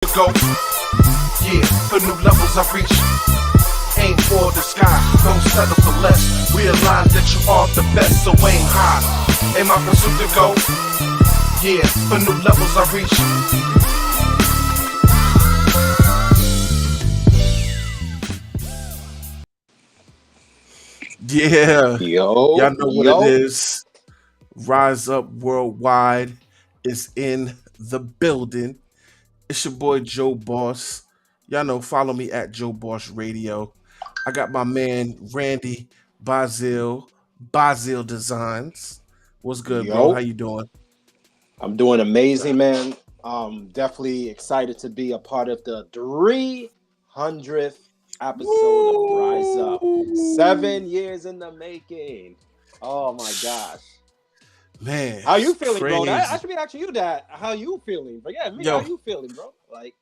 Go, yeah, for new levels I reach. Aim for the sky, don't settle for less. Realize that you are the best, so aim high. In my pursuit to go, yeah, for new levels I reach. Yeah, y'all Yo, know what it yo. is. Rise Up Worldwide is in the building. It's your boy Joe Boss. Y'all know, follow me at Joe Boss Radio. I got my man Randy Bazil Designs. What's good, bro? How Yo, you doing? I'm doing amazing, man. Definitely excited to be a part of the 300th episode of Rise Up. Woo! 7 years in the making. Oh my gosh. Man, How you it's feeling, bro? I crazy. should be asking you that. How you feeling? But yeah, me, how Yo, you feeling, bro? Like,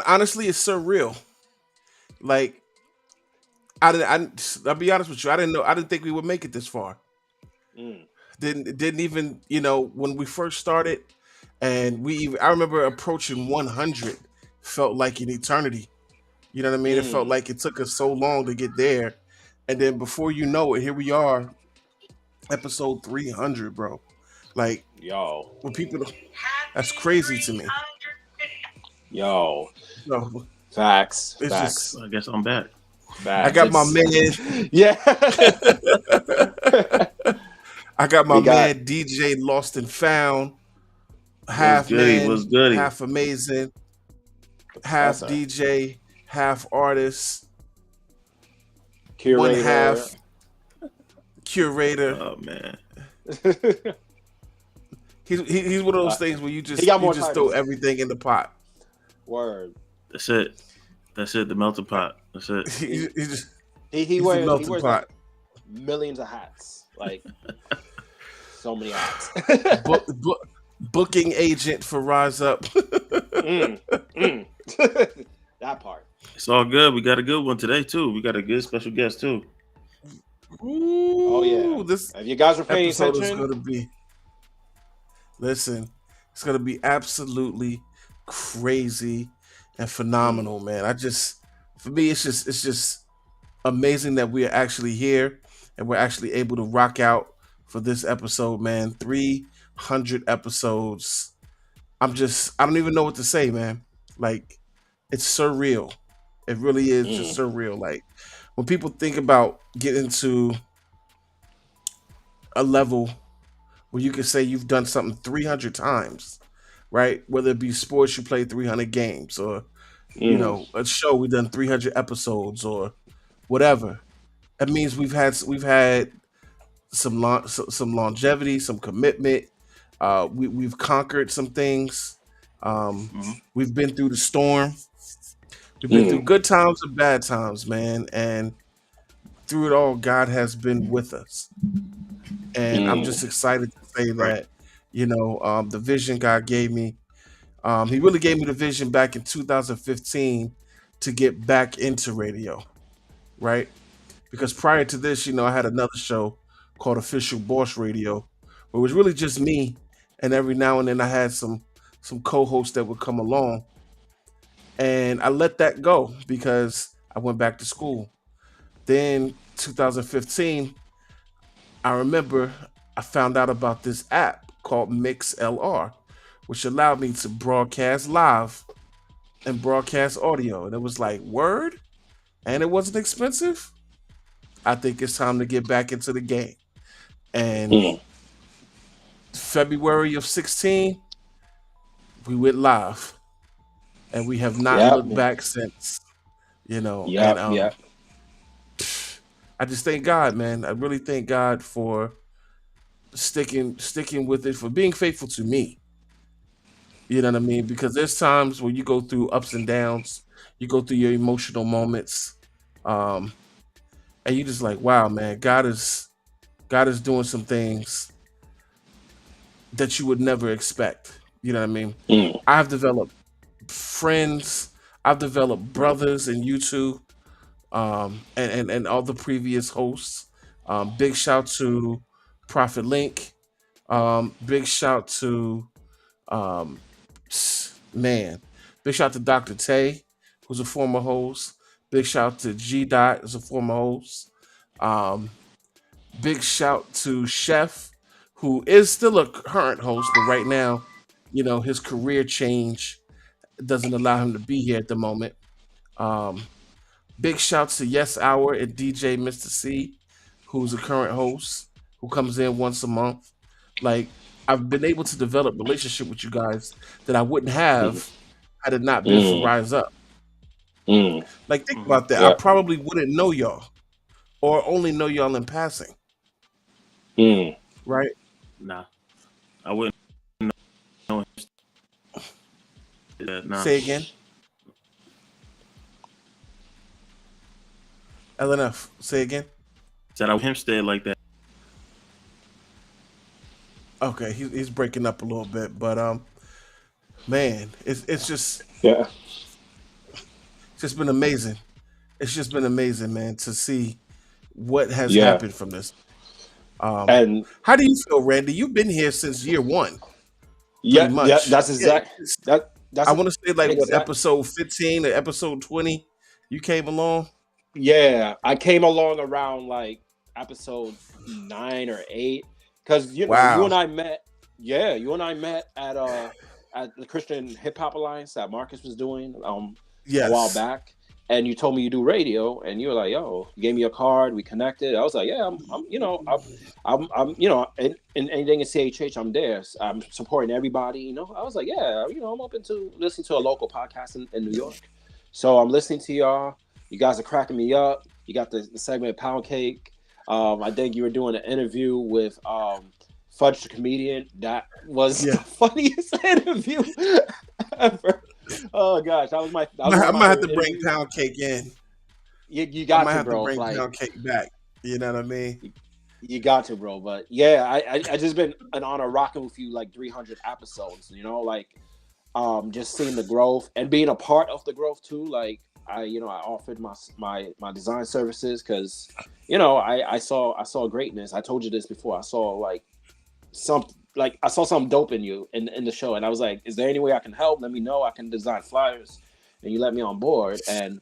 honestly, it's surreal. Like, I'll be honest with you. I didn't know. I didn't think we would make it this far. mm, Didn't even, when we first started, and I remember approaching 100 felt like an eternity. You know what I mean? It felt mm, like it took us so long to get there, and then before you know it, here we are, episode 300, bro. Like, yo, when people, that's crazy to me. yo. So Facts, it's facts, just, I guess I'm back. I facts. got my It's man, yeah. I got my we got man DJ Lost and Found, What's half goody? man, What's goody? half amazing, the half professor, DJ, half artist, one curator. half curator. Oh man, He's one of those Uh, things where he got you more just throw titles. everything in the pot. Word. that's it. That's it. The melting pot. That's it. He just He he's the wears melting like pot. millions of hats. Like so many hats. Booking agent for Rise Up. mm, mm. That part. It's all good. We got a good one today too. We got a good special guest too. Oh yeah. Ooh, this If you guys were paying episode is attention, gonna be. Listen, it's gonna be absolutely crazy and mm, phenomenal, man. For me, it's just amazing that we are actually here and we're actually able to rock out for this episode, man. 300 episodes. I don't even know what to say, man. Like, it's surreal. It really is just mm, surreal. Like, when people think about getting to a level where you can say you've done something 300 times, right? Whether it be sports, you play 300 games, or, mm, a show, we done 300 episodes, or whatever. That means we've had some longevity, some commitment. We've conquered some things. Um, Mhm. we've been through the storm. We've been through mm, good times and bad times, man. And through it all, God has been with us. And I'm just mm, excited to say Right. that, the vision God gave me. He really gave me the vision back in 2015 to get back into radio, right? Because prior to this, I had another show called Official Boss Radio, where it was really just me, and every now and then I had some co-hosts that would come along, and I let that go because I went back to school. Then 2015, I remember I found out about this app called MixLR, which allowed me to broadcast live and broadcast audio, and it was like word, and it wasn't expensive. I think it's time to get back into the game. And mm. February of 16, we went live, and we have not Yep, looked back since. And yep, yep. I just thank God, man. I really thank God for sticking with it, for being faithful to me. You know what I mean? Because there's times where you go through ups and downs, you go through your emotional moments, um, and you just like, wow, man, God is doing some things that you would never expect. You know what I mean? Mm, I've developed friends, I've developed brothers in YouTube, and all the previous hosts. Big shout to Prophet Link. Big shout to um, man. Big shout out to Dr. Tay, who's a former host. Big shout out to G Dot, who's a former host. Um, Big shout to Chef, who is still a current host, but right now, his career change doesn't allow him to be here at the moment. Um, Big shout to Yes Hour and DJ Mr. C, who's a current host, who comes in once a month. Like, I've been able to develop relationship with you guys that I wouldn't Mm, have had it not been for mm, Rise Up. mm, Like, think Mhm. about that. I yeah. probably wouldn't know y'all or only know y'all in passing, Mm. right? Nah, I wouldn't know that. Nah, Say again. LNF, say again. said I him stay like that. Okay, he's breaking up a little bit, but man, Yeah. it's just been amazing. It's just been amazing, man, to see what has Yeah. happened from this. Um, And how do you feel, Randy? You've been here since year one, pretty yeah, yeah, much. that's Yeah, exact that I that's want to say like what exact episode 15 or episode 20 you came along. yeah. I came along around like episode 9 or 8 because you Wow. and I met. Yeah, you and I met at the Christian Hip Hop Alliance that Marcus was doing a while Yes. back. And you told me you do radio, and you were like, "Yo," you gave me a card. We connected. I was like, "Yeah, in anything in CHH, I'm there. I'm supporting everybody." I was like, "Yeah, I'm open to listening to a local podcast in New York." So I'm listening to y'all. You guys are cracking me up. You got the segment Pound Cake. I think you were doing an interview with Fudge the Comedian. That was the Yeah. funniest interview ever. Oh gosh, that was I one of my might have to favorite bring interviews. Pound Cake in. You I got might to, have to bro. bring Like Pound Cake back. You know what I mean? you got to, bro. But yeah, I just been an honor rocking with you like 300 episodes. Like just seeing the growth and being a part of the growth too. Like I offered my design services because I saw greatness. I told you this before. I saw I saw something dope in you in the show, and I was like, is there any way I can help? Let me know. I can design flyers, and you let me on board. And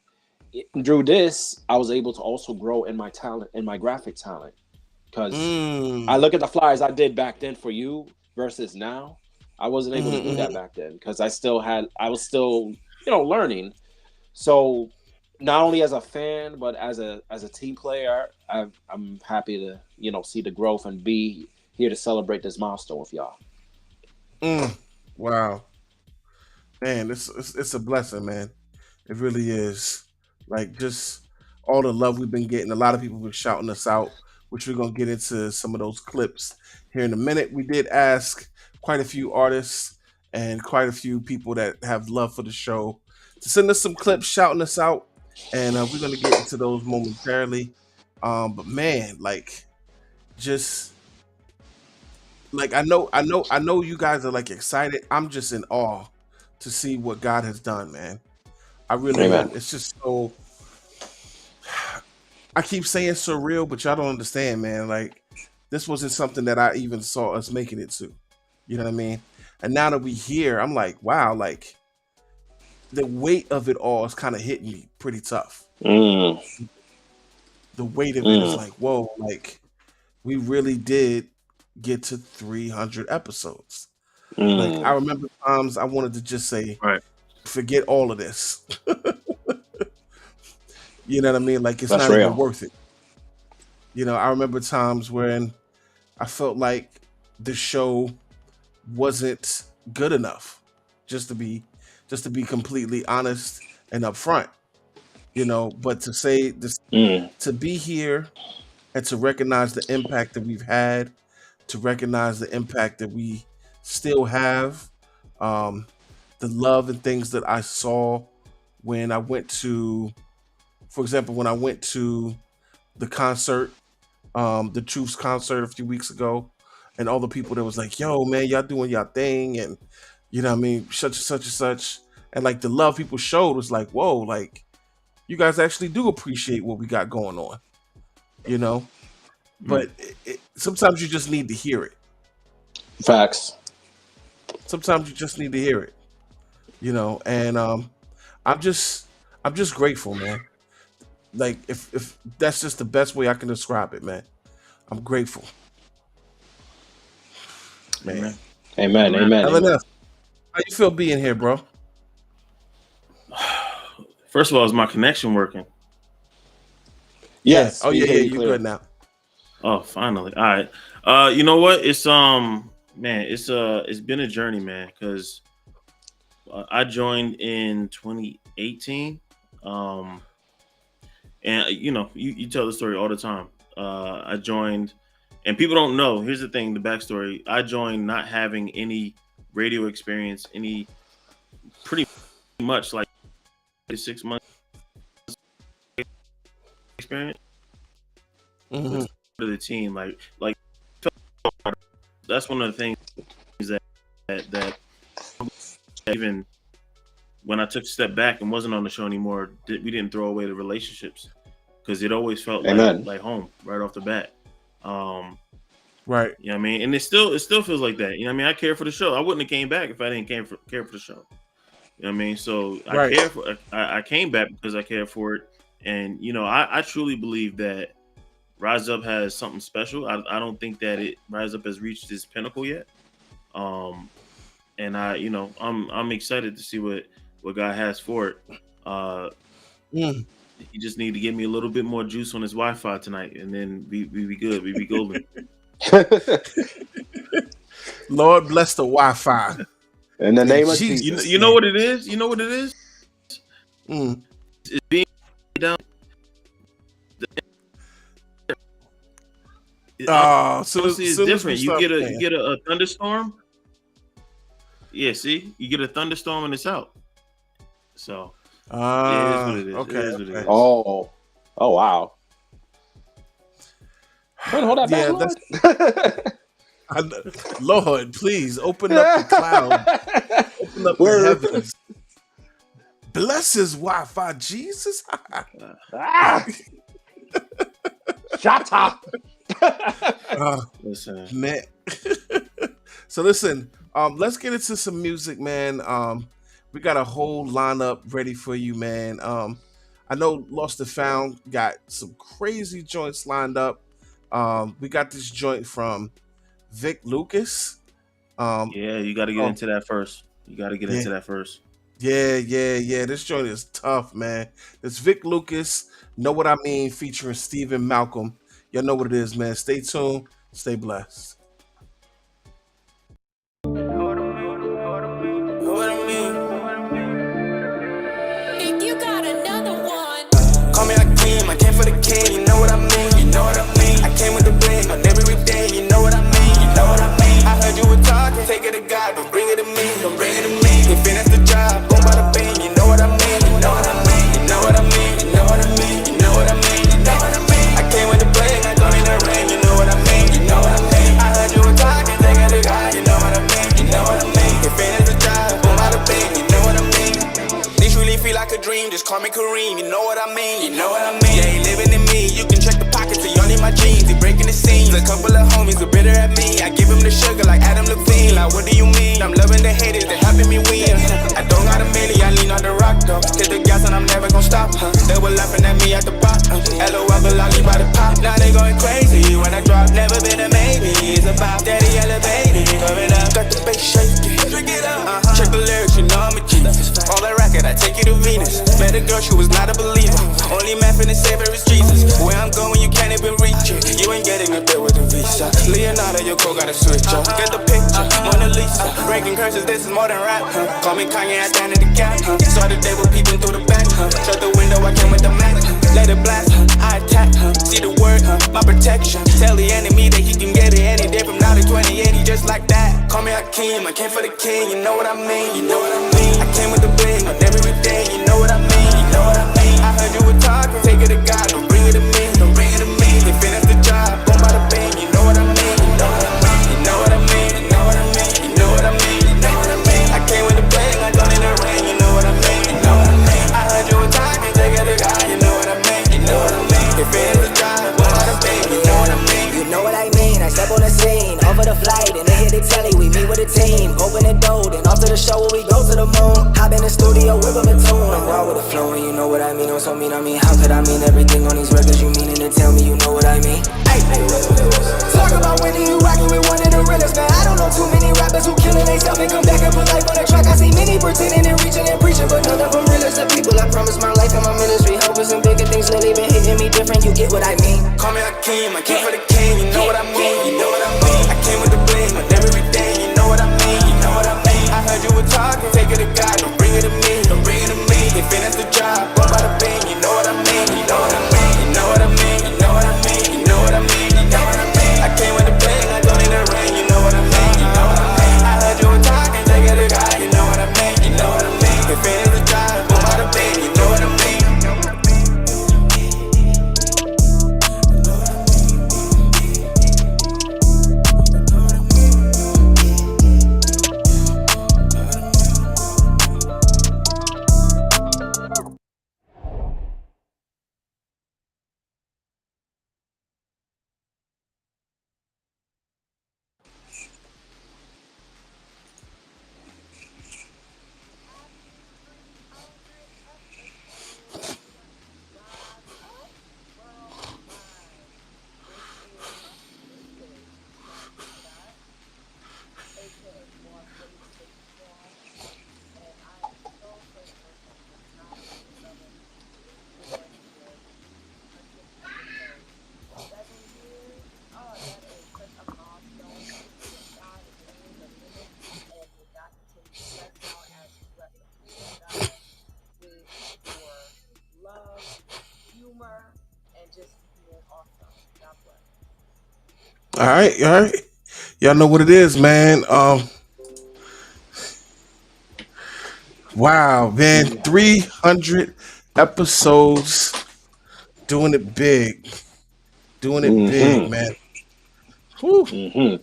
through this, I was able to also grow in my talent, in my graphic talent, because I Mm. look at the flyers I did back then for you versus now. I wasn't able to do that Mm-hmm. back then because I was still learning. So not only as a fan, but as a team player, I'm happy to see the growth and be here to celebrate this milestone with y'all. Mm. Wow. Man, it's a blessing, man. It really is. Like, just all the love we've been getting. A lot of people been shouting us out, which we're gonna get into some of those clips here in a minute. We did ask quite a few artists and quite a few people that have love for the show to send us some clips shouting us out, and we're gonna get into those momentarily. But man, like, just like I know you guys are like excited. I'm just in awe to see what God has done, man. I really Amen. am. It's just so, I keep saying surreal, but y'all don't understand, man. Like, this wasn't something that I even saw us making it to. You know what I mean? And now that we here, I'm like, wow, like the weight of it all is kind of hitting me pretty tough. Mm, The weight of it is mm, like, whoa, like we really did get to 300 episodes. Like, I mm. remember times I wanted to just say, Right. forget all of this. You know what I mean? Like, it's That's not even real. worth it. I remember times when I felt like the show wasn't good enough. Just to be completely honest and upfront. But to say this, Mm, to be here and to recognize the impact that we've had, to recognize the impact that we still have, um, the love and things that I saw when I went to, for example, when I went to the concert, the Truth's concert a few weeks ago, and all the people that was like, "Yo, man, y'all doing y'all thing," and you know what I mean, such and such and such, and like the love people showed was like, "Whoa, like you guys actually do appreciate what we got going on," you know. Mhm. But sometimes you just need to hear it. facts. Sometimes you just need to hear it. And I'm just grateful, man. Like if that's just the best way I can describe it, man. I'm grateful, man. Amen. Amen. Amen. LNF, how you feel being here, bro? First of all, is my connection working? Yes. Oh we yeah, hear yeah, you you clear. good now. Oh, finally. All right. You know what? It's man, it's been a journey, man, because I joined in 2018. And you tell the story all the time. I joined, and people don't know. Here's the thing: the backstory. I joined not having any radio experience, pretty much like 6 months experience Mhm. with the team. Like that's one of the things that even when I took a step back and wasn't on the show anymore, we didn't throw away the relationships because it always felt Amen. like home right off the bat. Right. You know what I mean? And it still feels like that. You know what I mean? I care for the show. I wouldn't have came back if I didn't care for the show. You know what I mean? So Right. I came back because I care for it. And I truly believe that Rise Up has something special. I don't think that Rise Up has reached its pinnacle yet. And I'm excited to see what God has for it. Mm. He just need to give me a little bit more juice on his Wi-Fi tonight, and then we be good. We be golden. Lord bless the Wi-Fi. In the name of Jesus. Jesus. You know what it is? You know what it is? Mm. It's being down. Honestly, it's different. You get a thunderstorm. Yeah, see, you get a thunderstorm and it's out. So it is what it is. Okay. It is what it is. Oh wow. Wait, hold that back, Lord. Lord, please open up the cloud. Open up the heavens. Bless his Wi-Fi, Jesus. Shut up. Listen, Man. So listen, let's get into some music, man. We got a whole lineup ready for you, man. I know Lost and Found got some crazy joints lined up. We got this joint from Vic Lucas. yeah, you got to get into that first. You got to get into that first. Yeah. This joint is tough, man. It's Vic Lucas, Know What I Mean, featuring Stephen Malcolm. Y'all know what it is, man. Stay tuned. Stay blessed. Call me a king, I came for the king, you know what I mean, you know what I mean. I came with the bling on every day, you know what I mean, you know what I mean. I heard you were talking, take it to God, don't bring it to me, don't bring it to me. You finish the job, boom, bada bing, you know what I mean, you know what I mean, you know what I mean, you know what I mean, you know what I mean, you know what I mean. I came with the bling, I don't need the ring, you know what I mean, you know what I mean. I heard you were talking, take it to God, you know what I mean, you know what I mean. You finish the job, boom, bada bing, you know what I mean. This really feel like a dream, just call me Kareem, you know what I mean, you know what I mean. Yeah, he living in me, you can check the pockets, he only my jeans, he breaking the scenes. A couple of homies are bitter at me, I give him the sugar like Adam Levine. Like what do you mean? I'm loving the haters, they helping me win. I don't got a million, I lean on the rock though. Hit the gas and I'm never gonna stop. They were laughing at me at the bottom. LOL, but I leave by the pop. Now they going crazy when I drop. Never been a maybe. It's about daddy elevated. Coming up, got the bass shaking. Drink it up. Check the lyrics, you know I'm a genius. On the record, I take you to Venus. Met a girl, she was not a believer. Only man finna save her is Jesus. Where I'm going, you can't even reach it. You ain't getting up there with the visa. Leonardo, your co got a switch up. Get the picture, Mona Lisa. Breaking curses, this is more than rap. Call me Kanye, I stand in the gap. Started day with peeping through the back. Shut the window, I came with the Mac. Let it blast, I attack. See the word, my protection. Tell the enemy that he can get it any day from now to 2080, just like that. Call me Hakeem, I came for the king, you know what I mean, you know what I mean. I came with the bling on every day, you know what I mean, you know what I mean. I heard you were talking, take it to God, don't bring it to me, don't bring it to me. They finish the job, boom, bada bing, you know what I mean, you know what I mean, you know what I mean, you know what I mean, you know what I mean, you know what I mean. I came with the bling, I don't need the ring, you know what I mean, you know what I mean. I heard you were talking, take it to God, you know what I mean, you know what I mean. They finish the job, boom, bada bing, you know what I mean. You know what I mean, I step on the scene, over the flight, and they hit the telly, we meet with a team. Open the door, then off to the show where we go to the moon. Hop in the studio, whip up a tune. I'm raw with the flow, and you know what I mean. So mean, how could I mean everything on these records? You meaning to tell me you know what I mean? Hey, talk about when you rockin' with one of the realest, man. I don't know too many rappers who killing themselves and come back and put life on the track. I see many pretending and reaching and preaching, but none of them real as the people. I promise my life and my ministry, hoping some bigger things lately been hitting me different. You get what I mean? Call me Hakeem, I came for the king, you know what I mean, you know what I mean. I came with the bling, with everything, you know what I mean, you know what I mean. I heard you were talking, take it to God, don't bring it to me, don't bring it to me. If it is the job, what about the pain, you know what I mean, you know what I mean, you know what I mean, you know what I mean, you know what I mean, you know what I mean. I came with the bling, I don't need the ring, you know what I mean, you know what I mean. I heard you were talking, take it to God, you know what I mean, you know what I mean. If it is the job, what about the pain, you know what I mean. All right, all right. Y'all know what it is, man. Wow, man. 300 episodes, doing it big. Doing it big, man. Whew.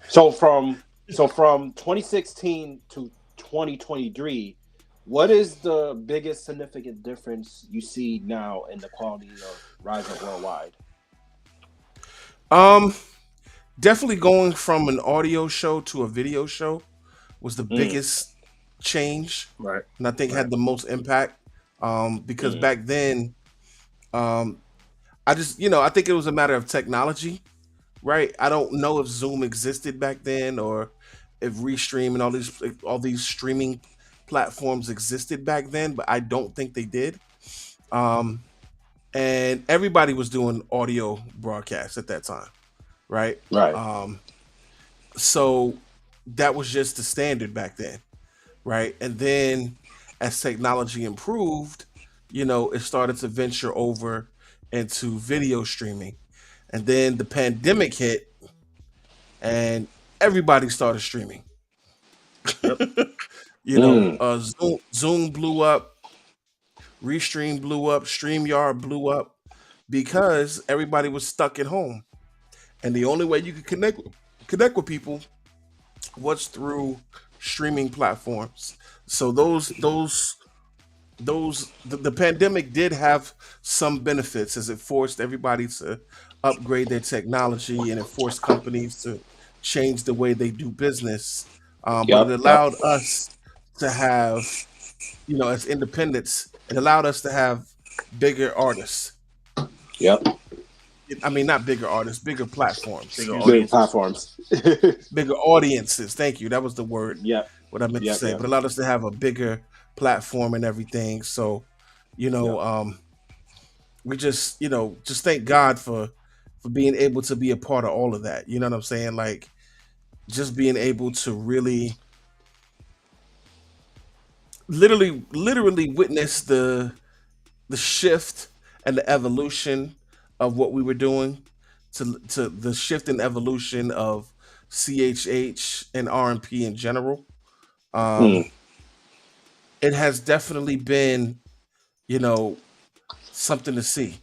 So from 2016 to 2023, what is the biggest significant difference you see now in the quality of Rising Worldwide? Definitely going from an audio show to a video show was the biggest change, Right. and I think had the most impact. Because back then, I just, I think it was a matter of technology, right? I don't know if Zoom existed back then or if Restream and all these streaming platforms existed back then, but I don't think they did. And everybody was doing audio broadcasts at that time, right? Right. So that was just the standard back then, right? And then as technology improved, it started to venture over into video streaming. And then the pandemic hit and everybody started streaming. Yep. Zoom blew up, Restream blew up, StreamYard blew up because everybody was stuck at home. And the only way you could connect with people was through streaming platforms. So the pandemic did have some benefits as it forced everybody to upgrade their technology and it forced companies to change the way they do business. But it allowed us to have, as independents, it allowed us to have bigger artists. Yep. I mean, not bigger artists, bigger platforms. Big platforms. Bigger audiences. Thank you. That was the word. Yep. What I meant to say. Yep. But it allowed us to have a bigger platform and everything. So, we just thank God for being able to be a part of all of that. You know what I'm saying? Like, just being able to really literally witness the shift and the evolution of what we were doing to the shift and evolution of CHH and R&P in general. It has definitely been, something to see.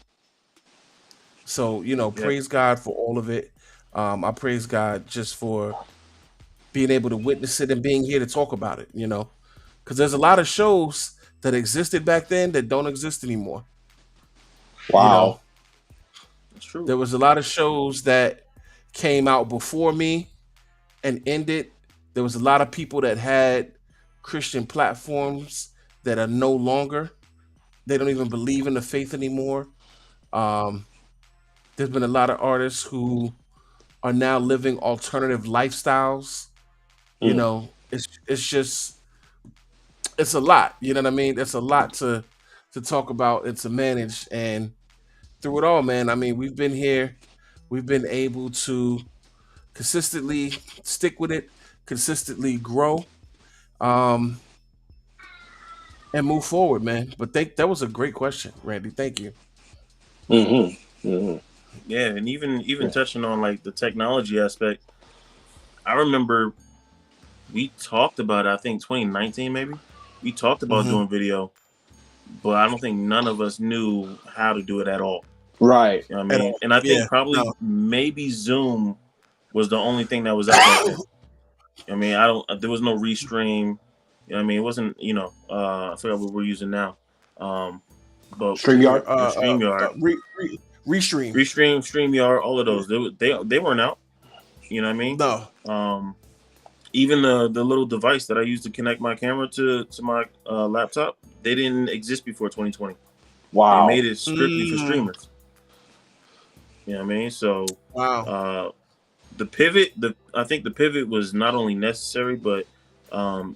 So, praise God for all of it. I praise God just for being able to witness it and being here to talk about it, because there's a lot of shows that existed back then that don't exist anymore. Wow. That's true. There was a lot of shows that came out before me and ended. There was a lot of people that had Christian platforms that are no longer. They don't even believe in the faith anymore. Um, there's been a lot of artists who are now living alternative lifestyles. You Mm. know, it's just it's a lot. You know what I mean? It's a lot to talk about and to manage. And through it all, man, I mean, we've been here. We've been able to consistently stick with it, consistently grow, um, and move forward, man. But that was a great question, Randy. Thank you. Mm-hmm. Mm-hmm. Yeah, and even Yeah. touching on like the technology aspect, I remember we talked about it, I think 2019 maybe. We talked about Hmm. doing video, but I don't think none of us knew how to do it at all. Right. You know what I At mean? all. And I Yeah. think probably No. maybe Zoom was the only thing that was out back then. I mean, I don't. There was no restream. You know what I mean? It wasn't. I forgot what we're using now. But StreamYard. StreamYard, Restream. StreamYard, all of those. They weren't out. You know what I mean? No. Um, Even the little device that I used to connect my camera to my laptop, they didn't exist before 2020. They Wow. made it strictly for Mm, streamers. You know what I mean? So wow. uh, the pivot, I think the pivot was not only necessary, but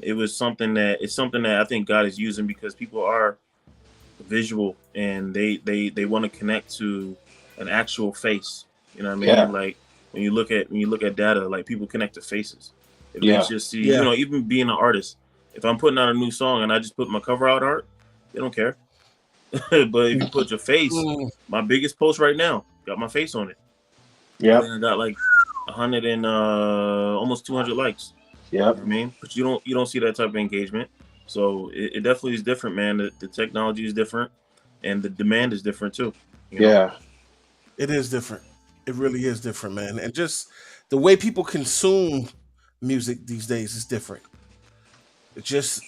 it was something that I think God is using because people are visual and they want to connect to an actual face. You know what I mean? Yeah. Like when you look at data, like people connect to faces. If they Yeah. just see, Yeah. even being an artist, if I'm putting out a new song and I just put my cover out art, they don't care. But if you put your face, Mm, my biggest post right now got my face on it. I Yep. think I got like 100 and almost 200 likes. You know Yep. what I mean? But you don't see that type of engagement. So it definitely is different, man. The technology is different, and the demand is different too. You know? Yeah. it is different. It really is different, man. And just the way people consume music these days is different. It's just,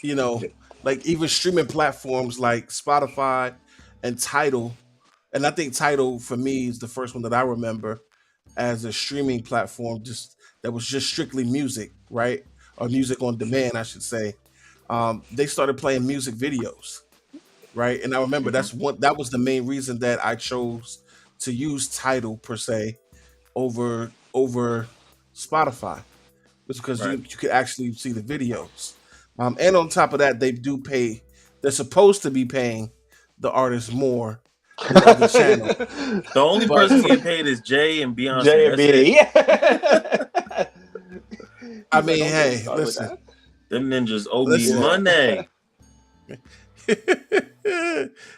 like even streaming platforms like Spotify and Tidal. And I think Tidal for me is the first one that I remember as a streaming platform, just that was just strictly music, right? Or music on demand, I should say. They started playing music videos, right? And I remember Hmm. that was the main reason that I chose to use Tidal per se over Spotify, was because you Right. you could actually see the videos. And on top of that, they do pay. They're supposed to be paying the artist more than the other channel, The only but person getting paid is Jay and Beyonce. J and That's it. B. Yeah. I He's like, mean, don't get me hey, started with listen, that. Them ninjas owe me listen. money.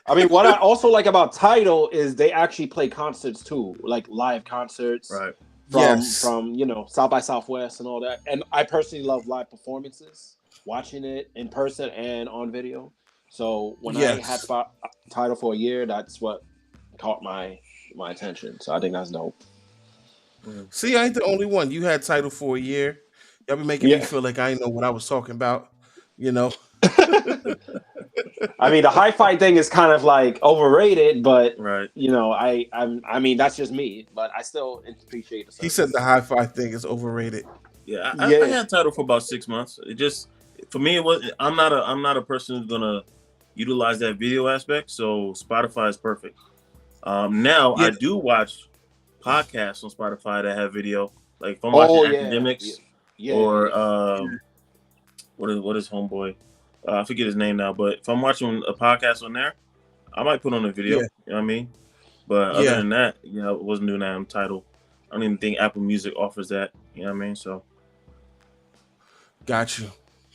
I mean, what I also like about Tidal is they actually play concerts too, like live concerts Right. Yes. from South by Southwest and all that. And I personally love live performances, watching it in person and on video. So when I had Yes. Tidal for a year, that's what caught my attention. So I think that's dope. See, I ain't the only one. You had Title for a year. Y'all be making me Yeah. feel like I ain't know what I was talking about. You know. I mean, the hi-fi thing is kind of like overrated, but Right. I mean, that's just me. But I still appreciate the He service. said the hi-fi thing is overrated. Yeah. I Yeah. had Tidal for about 6 months. It just for me it was. I'm not a person who's gonna utilize that video aspect. So Spotify is perfect. Now Yeah. I do watch podcasts on Spotify that have video. Like if I'm watching Oh yeah, academics yeah. or what is homeboy? I forget his name now, but if I'm watching a podcast on there, I might put on a video. Yeah. You know what I mean? But other Yeah. than that, I wasn't doing that on Tidal. I don't even think Apple Music offers that. You know what I mean? So Got you.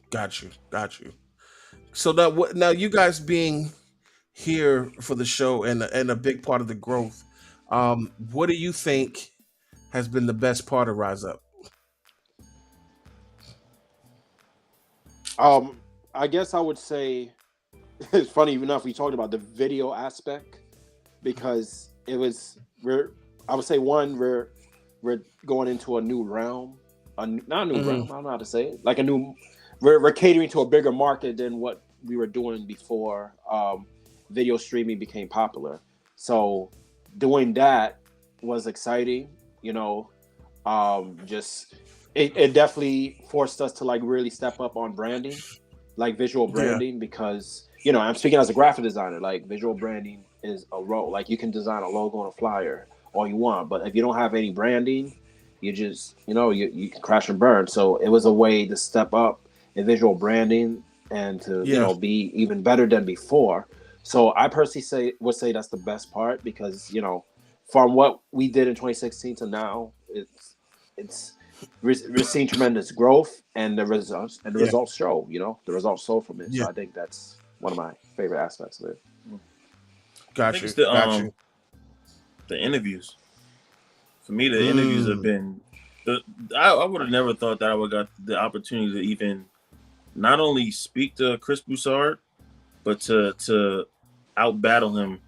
Got you. Got you. So now you guys being here for the show and a big part of the growth, what do you think has been the best part of Rise Up? I guess I would say it's funny enough we talked about the video aspect because I would say we're going into a new realm, not a new realm. I don't know how to say it. Like we're catering to a bigger market than what we were doing before video streaming became popular. So doing that was exciting. Just it definitely forced us to like really step up on branding. like visual branding, because I'm speaking as a graphic designer. Like visual branding is a role. Like you can design a logo on a flyer all you want, but if you don't have any branding, you just you can crash and burn. So it was a way to step up in visual branding and to be even better than before. So I personally would say that's the best part, because from what we did in 2016 to now, we're seeing tremendous growth, and the results show. The results show from it. Yeah. So I think that's one of my favorite aspects of it. I think it's the interviews. For me, the interviews have been. I would have never thought that I would got the opportunity to even not only speak to Chris Broussard, but to out battle him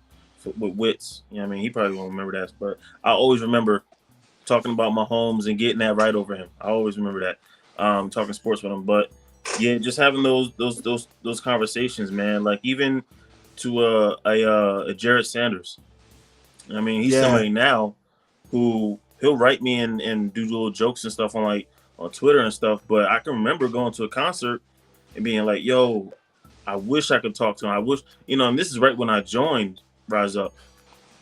with wits. I mean, he probably won't remember that, but I always remember talking about Mahomes and getting that right over him. I always remember that. Talking sports with him, but yeah, just having those conversations, man. Like even to a Jared Sanders. I mean, he's somebody now who he'll write me and do little jokes and stuff on Twitter and stuff. But I can remember going to a concert and being like, "Yo, I wish I could talk to him. I wish, and this is right when I joined Rise Up.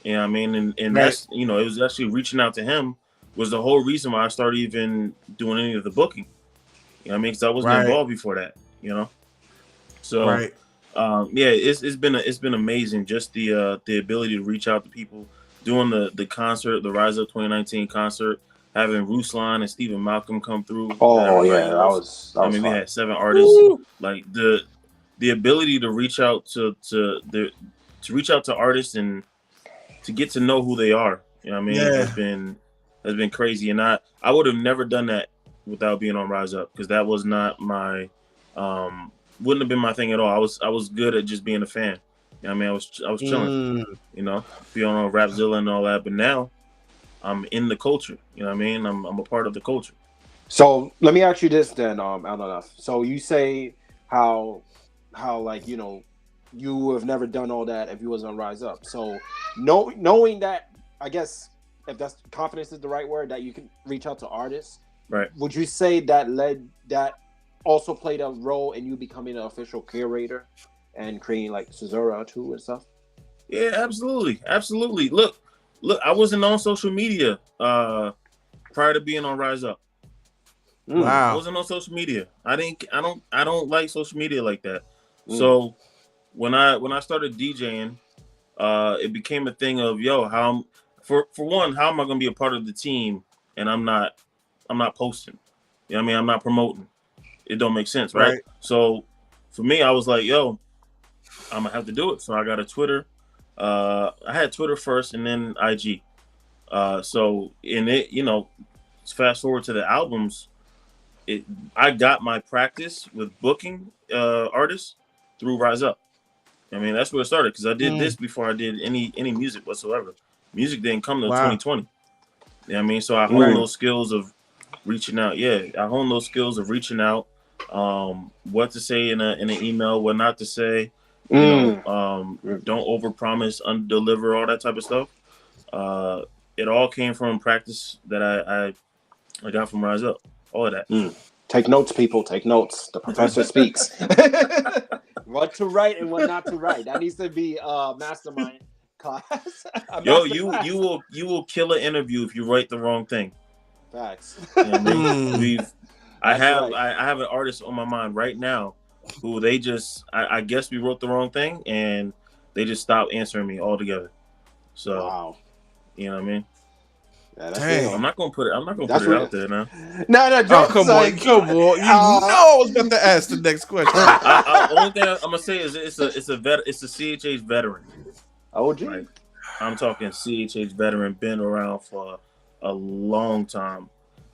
You know what I mean? And that's, it was actually reaching out to him was the whole reason why I started even doing any of the booking. You know what I mean? Because I wasn't involved before that, So, it's been amazing. Just the ability to reach out to people, doing the concert, the Rise Up 2019 concert, having Ruslan and Stephen Malcolm come through. Oh yeah, that was I mean, fun. we had 7 artists. Woo! Like the ability to reach out to reach out to artists and to get to know who they are. You know what I mean? Has been crazy, and I would have never done that without being on Rise Up, because that was not my wouldn't have been my thing at all. I was good at just being a fan. You know what I mean? I was chilling, being on Rapzilla and all that. But now I'm in the culture. You know what I mean? I'm a part of the culture. So let me ask you this then, Alnaf. So you say how like you would have never done all that if you wasn't on Rise Up. So knowing that, I guess if that's confidence is the right word, that you can reach out to artists. Right. Would you say that also played a role in you becoming an official curator and creating like Cesura too and stuff? Yeah, absolutely. Look, I wasn't on social media prior to being on Rise Up. Wow. I wasn't on social media. I don't like social media like that. So when I started DJing, it became a thing of for one, how am I going to be a part of the team and I'm not posting? You know what I mean? I'm not promoting. It don't make sense, right? So for me, I was like, I'm gonna have to do it. So I got a Twitter. I had Twitter first and then IG. So in it, fast forward to the albums, I got my practice with booking artists through Rise Up. I mean, that's where it started, because I did this before I did any music whatsoever. Music didn't come till 2020. You know what I mean? So I honed those skills of reaching out. Yeah, I honed those skills of reaching out, what to say in an email, what not to say. Don't overpromise, underdeliver, all that type of stuff. It all came from practice that I got from Rise Up. All of that. Take notes, people. Take notes. The professor speaks. What to write and what not to write. That needs to be a mastermind class. Yo, you will kill an interview if you write the wrong thing. Facts. You know what I mean? I have an artist on my mind right now who they just I guess we wrote the wrong thing and they just stopped answering me altogether. So wow. You know what I mean? Yeah, that's real. I'm not gonna put it out there now. No, come on. You know I was about to ask the next question. Only thing I'm gonna say is it's a CHH veteran. OG. Like, I'm talking CHH veteran, been around for a long time.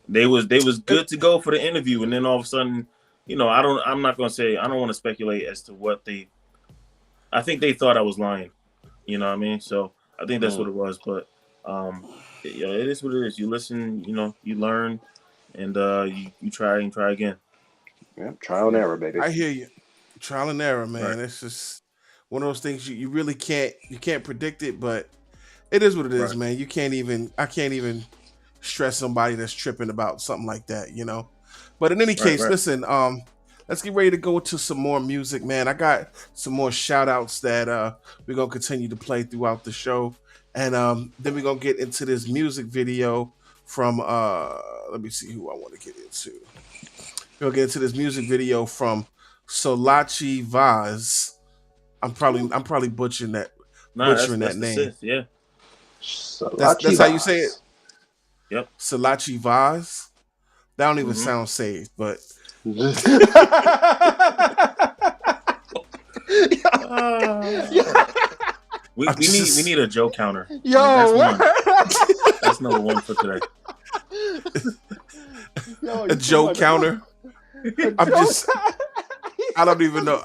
They was good to go for the interview, and then all of a sudden, I'm not gonna say, I don't want to speculate as to what I think they thought I was lying. You know what I mean? So I think that's what it was, but it is what it is. You listen, you learn, and you try and try again. Yeah, trial and error, baby. I hear you. Trial and error, man. Right. It's just one of those things you really can't predict it, but it is what it is, man. I can't even stress somebody that's tripping about something like that, But in any case, listen, let's get ready to go to some more music, man. I got some more shout outs that we're gonna continue to play throughout the show. And then we're gonna get into this music video from let me see who I want to get into. We're gonna get into this music video from Solachi Vaz. I'm probably butchering that That's that the name. Sith, yeah. That's how you say it. Yep. Solachi Vaz. That don't even sound safe, but we need a Joe counter. Yo, that's number one for today. Yo, a Joe counter. I don't even know.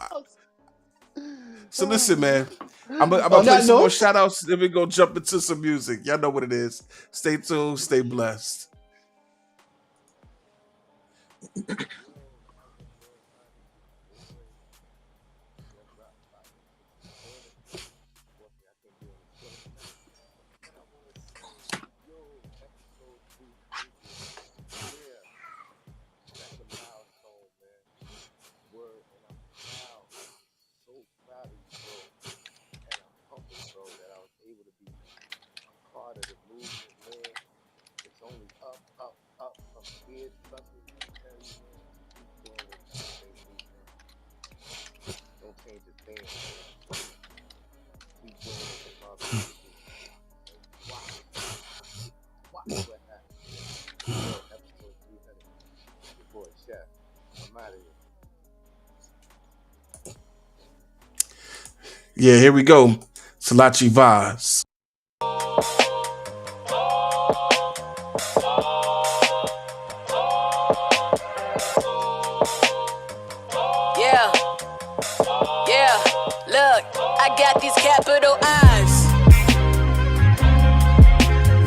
So listen, man. I'm gonna play some more shout outs, then we go jump into some music. Y'all know what it is. Stay tuned, stay blessed. Yeah, here we go. Salachi Vaz. Yeah, yeah, look, I got these capital I's.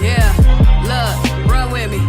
Yeah, look, run with me.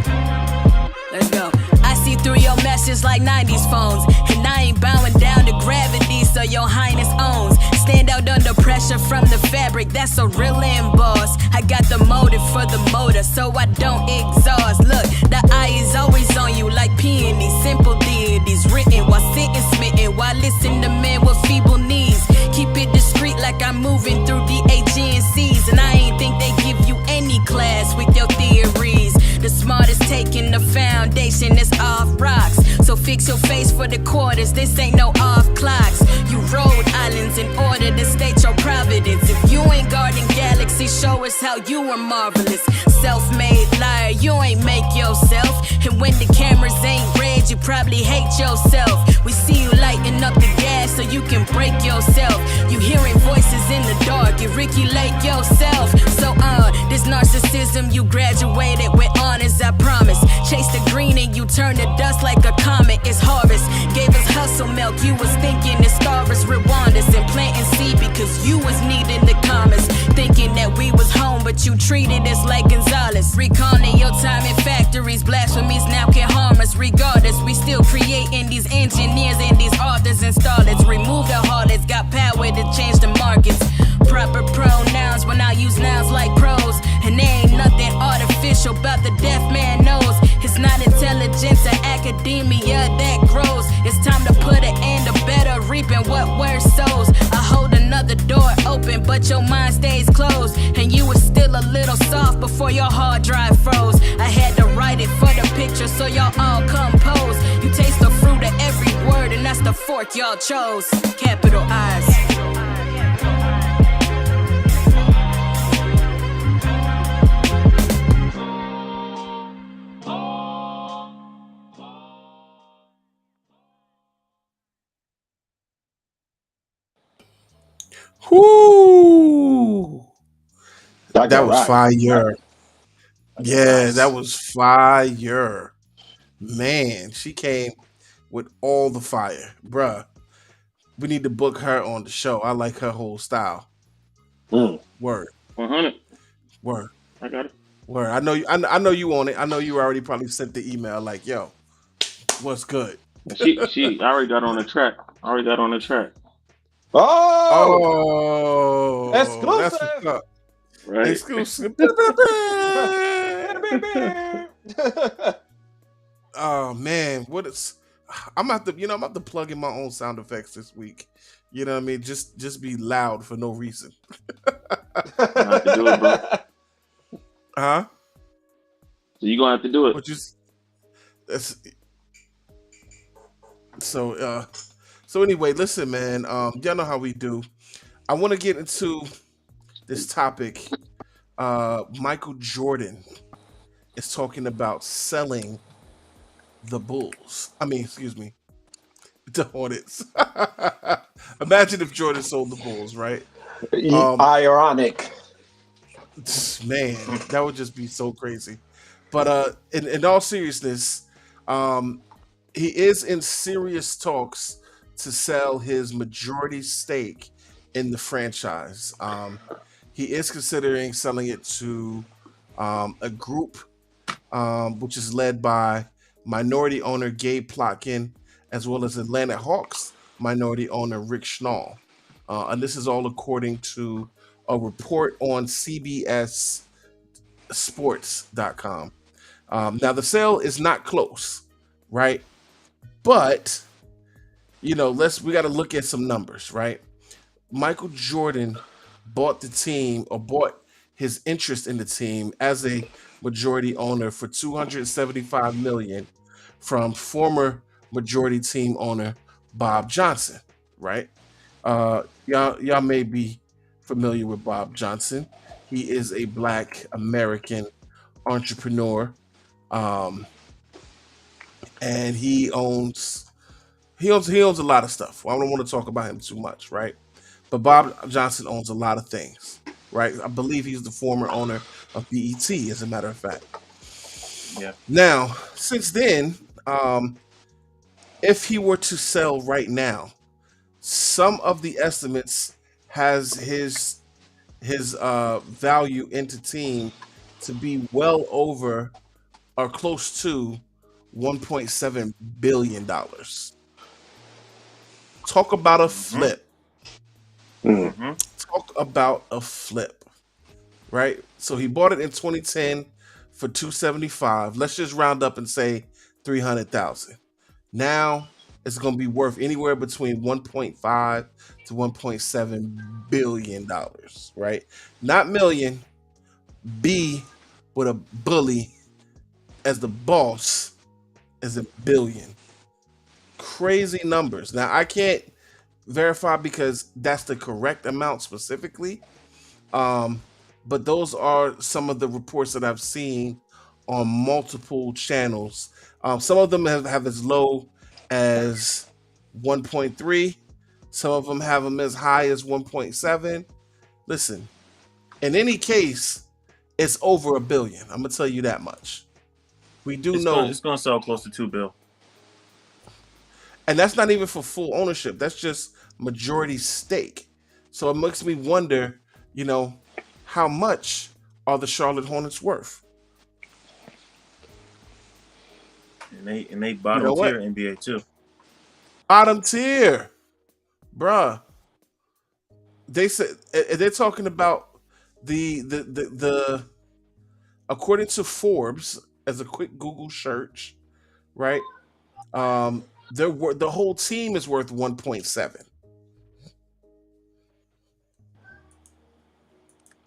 Let's go. I see through your meshes like 90s phones, and I ain't bowing down to gravity, so your highness owns. Stand out under pressure from the fabric, that's a real emboss. I got the motive for the motor, so I don't exhaust. Look, the eye is always on you like peonies, simple deities written while sitting smitten, while listening to men with feeble knees. Keep it discreet like I'm moving through the agencies, and I ain't think they give you any class with your theories. The smartest taking the foundation that's off rocks, so fix your face for the quarters, this ain't no off clocks. You rode islands in order to state your providence. If you ain't guarding galaxies, show us how you are marvelous. Self-made liar, you ain't make yourself. And when the cameras ain't red, you probably hate yourself. We see you lighting up the gas so you can break yourself. You hearing voices in the dark, you Ricky Lake yourself. So this narcissism you graduated with honors, I promise. Chase the green and you turn to dust like a comet, it's harvest. Gave us hustle milk, you was thinking it's Starvers, Rwanda's, and planting seed because you was needing the commas. Thinking that we was home, but you treated us like Gonzalez. Recalling your time in factories, blasphemies now can harm us. Regardless, we still creating these engineers and these authors and starlets. Remove the harlots, got power to change the markets. Proper pronouns when I use nouns like pros, and there ain't nothing artificial about the deaf man knows. It's not intelligence or academia that grows. It's time to put an end to better reaping what word sows. I hold another door open, but your mind stays closed, and you was still a little soft before your hard drive froze. I had to write it for the picture so y'all all compose. You taste the fruit of every word, and that's the fork y'all chose. Capital I's. Whoo! That was fire. Yeah, that was fire. Man, she came with all the fire. Bruh. We need to book her on the show. I like her whole style. Word. 100. Word. I got it. Word. I know you. I know you on it. I know you already probably sent the email like, "Yo, what's good?" She I already got on the track. Oh, exclusive. That's what's up. Right. Exclusive. Oh man, what is? I'm about to, I'm about to plug in my own sound effects this week. You know what I mean? Just be loud for no reason. gonna have to do it, bro. Huh? So you gonna have to do it. What you? That's, so so anyway, listen, man. Y'all know how we do. I want to get into this topic. Michael Jordan is talking about selling the Bulls. I mean, excuse me, the Hornets. Imagine if Jordan sold the Bulls, right? Ironic. Man, that would just be so crazy. But in all seriousness, he is in serious talks to sell his majority stake in the franchise. He is considering selling it to a group which is led by minority owner Gabe Plotkin, as well as Atlanta Hawks minority owner Rick Schnall. And this is all according to a report on CBS Sports.com. Now, the sale is not close, right? But, we got to look at some numbers, right? Michael Jordan bought the team, or bought his interest in the team as a majority owner for $275 million from former majority team owner Bob Johnson, right? Y'all may be familiar with Bob Johnson. He is a Black American entrepreneur, and he owns a lot of stuff. Well, I don't want to talk about him too much, right? But Bob Johnson owns a lot of things, right? I believe he's the former owner of BET, as a matter of fact. Yeah. Now, since then, if he were to sell right now, some of the estimates has his value into team to be well over or close to $1.7 billion. Talk about a flip. Mm-hmm. Talk about a flip, right? So he bought it in 2010 for $275. Let's just round up and say $300,000. Now it's going to be worth anywhere between $1.5 to $1.7 billion, right? Not million. B with a bully as the boss is a billion. Crazy numbers. Now I can't verify because that's the correct amount specifically. But those are some of the reports that I've seen on multiple channels. Some of them have as low as 1.3. Some of them have them as high as 1.7. Listen, in any case, it's over $1 billion. I'm gonna tell you that much. We do know it's gonna sell close to $2 billion. And that's not even for full ownership. That's just majority stake. So it makes me wonder, how much are the Charlotte Hornets worth? And they bottom tier NBA too. Bottom tier, bruh. They said they're talking about the according to Forbes, as a quick Google search, right? The whole team is worth 1.7.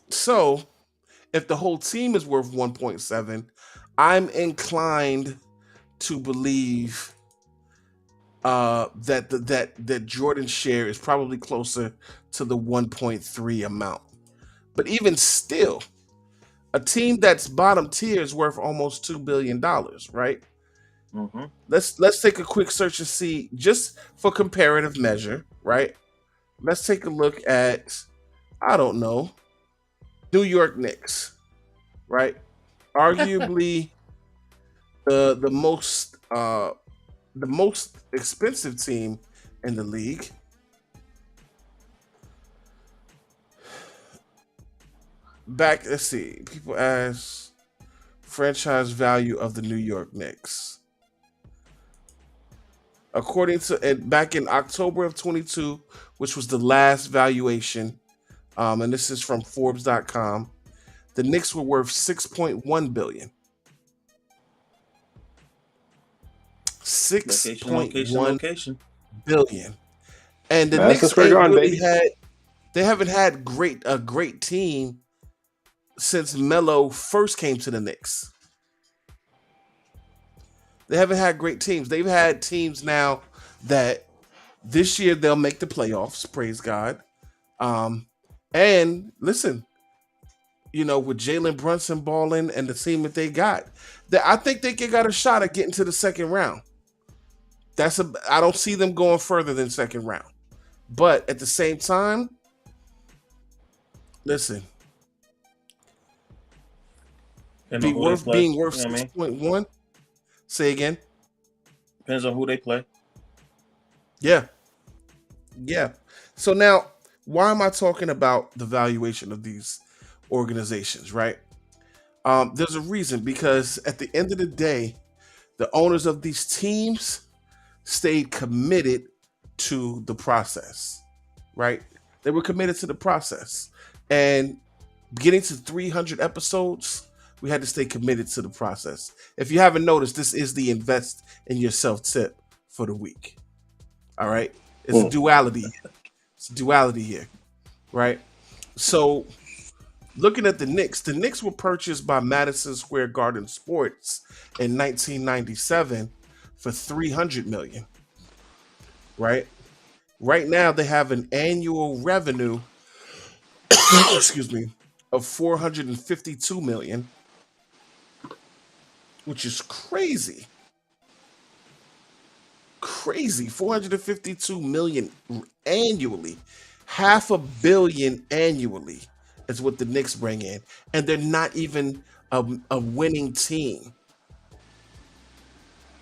So, if the whole team is worth 1.7, I'm inclined to believe that Jordan's share is probably closer to the 1.3 amount. But even still, a team that's bottom tier is worth almost $2 billion, right? Mm-hmm. Let's take a quick search and see, just for comparative measure, right? Let's take a look at, I don't know, New York Knicks, right? Arguably the most expensive team in the league. Let's see. People ask franchise value of the New York Knicks. According to back in October of 22, which was the last valuation, and this is from Forbes.com, the Knicks were worth $6.1 billion. Location, location, 6.1 location. billion. And the Madison Knicks Square ain't Garden, really baby. they haven't had a great team since Melo first came to the Knicks. They haven't had great teams. They've had teams now that this year they'll make the playoffs, praise God. And listen, with Jalen Brunson balling and the team that they got, I think they got a shot at getting to the second round. I don't see them going further than second round. But at the same time, listen, Depends on who they play. being worth You know what I mean? 6.1. Say again. Depends on who they play. Yeah. So now, why am I talking about the valuation of these organizations, right? There's a reason, because at the end of the day, the owners of these teams stayed committed to the process, right? They were committed to the process. And getting to 300 episodes, we had to stay committed to the process. If you haven't noticed, this is the invest in yourself tip for the week. All right? It's a duality. It's a duality here, right? So looking at the Knicks were purchased by Madison Square Garden Sports in 1997 for $300 million, right? Right now, they have an annual revenue, excuse me, of $452 million, which is crazy. Crazy. $452 million annually. $500 million annually is what the Knicks bring in. And they're not even a winning team.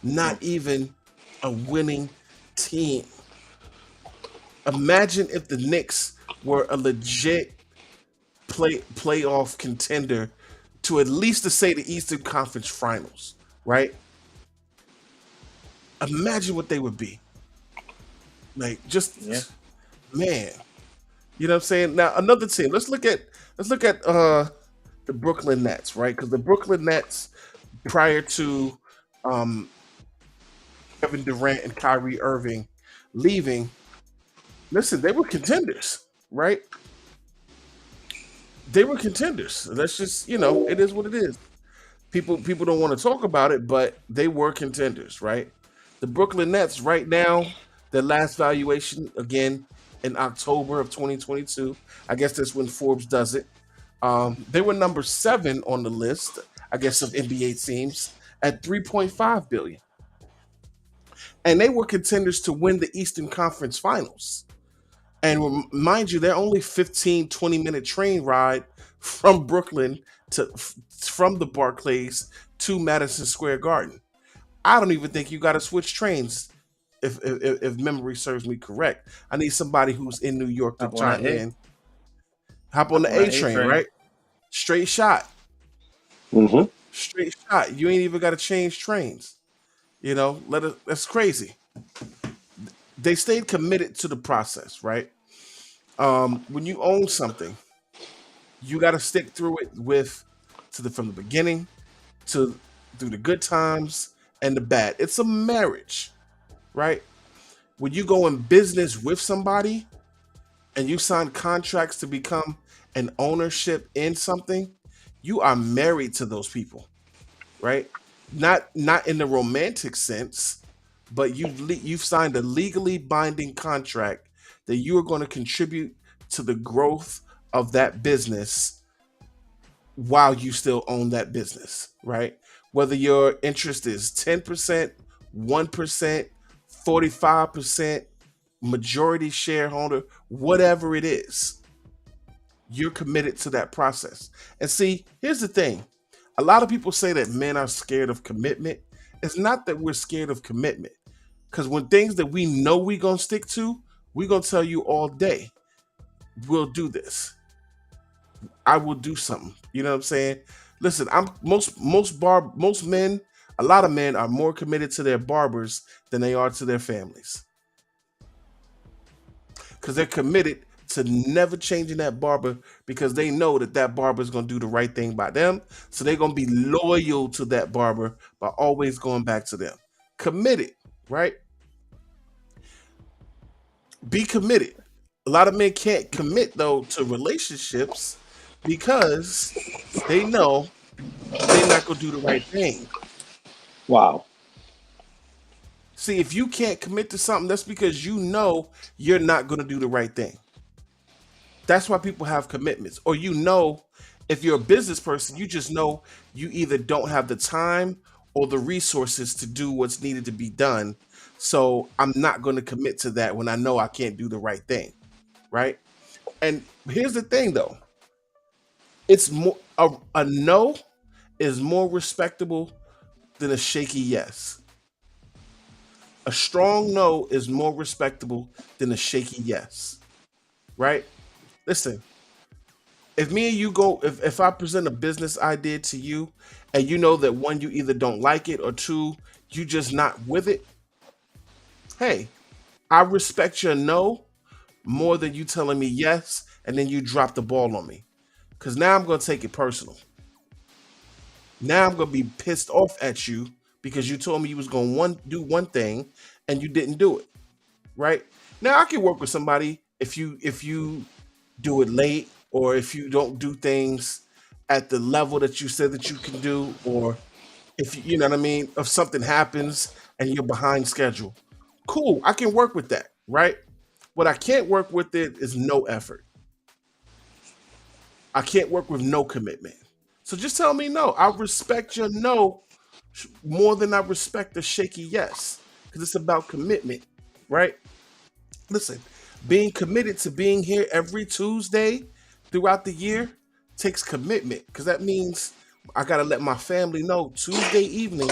Not even a winning team. Imagine if the Knicks were a legit playoff contender to at least to say the Eastern Conference Finals, right? Imagine what they would be. Like, man. You know what I'm saying? Now, another team. Let's look at the Brooklyn Nets, right? Because the Brooklyn Nets, prior to Kevin Durant and Kyrie Irving leaving, listen, they were contenders, right? They were contenders. That's just, it is what it is. People don't want to talk about it, but they were contenders, right? The Brooklyn Nets right now, their last valuation, again, in October of 2022. I guess that's when Forbes does it. They were number 7 on the list, I guess, of NBA teams at $3.5 billion. And they were contenders to win the Eastern Conference Finals. And mind you, they're only 15, 20-minute train ride from Brooklyn from the Barclays to Madison Square Garden. I don't even think you got to switch trains, if memory serves me correct. I need somebody who's in New York to chime in. Hop on the A train, right? Straight shot. Mm-hmm. Straight shot. You ain't even got to change trains. That's crazy. They stayed committed to the process, right? When you own something, you got to stick through it from the beginning through the good times and the bad. It's a marriage, right? When you go in business with somebody and you sign contracts to become an ownership in something, you are married to those people, right? Not in the romantic sense, but you've signed a legally binding contract that you are going to contribute to the growth of that business while you still own that business, right? Whether your interest is 10%, 1%, 45%, majority shareholder, whatever it is, you're committed to that process. And see, here's the thing. A lot of people say that men are scared of commitment. It's not that we're scared of commitment. Because when things that we know we're going to stick to, we're going to tell you all day, we'll do this. I will do something. You know what I'm saying? Listen, most men, a lot of men are more committed to their barbers than they are to their families. Because they're committed to never changing that barber, because they know that barber is going to do the right thing by them. So they're going to be loyal to that barber by always going back to them. committed, right? Be committed. A lot of men can't commit though to relationships because they know they're not gonna do the right thing. Wow. See, if you can't commit to something, that's because you know you're not gonna do the right thing. That's why people have commitments. Or if you're a business person, you just know you either don't have the time or the resources to do what's needed to be done. So I'm not going to commit to that when I know I can't do the right thing, right? And here's the thing, though. It's more a no is more respectable than a shaky yes. A strong no is more respectable than a shaky yes, right? Listen, if me and you go, if I present a business idea to you and you know that one, you either don't like it, or two, you just not with it, hey, I respect your no more than you telling me yes and then you drop the ball on me. Because now I'm going to take it personal. Now I'm going to be pissed off at you because you told me you was going to do one thing and you didn't do it, right? Now I can work with somebody if you do it late, or if you don't do things at the level that you said that you can do, or if you know what I mean, if something happens and you're behind schedule. Cool, I can work with that, right? What I can't work with it is no effort. I can't work with no commitment. So just tell me no. I respect your no more than I respect the shaky yes, because it's about commitment, right? Listen, being committed to being here every Tuesday throughout the year takes commitment, because that means I gotta let my family know Tuesday evening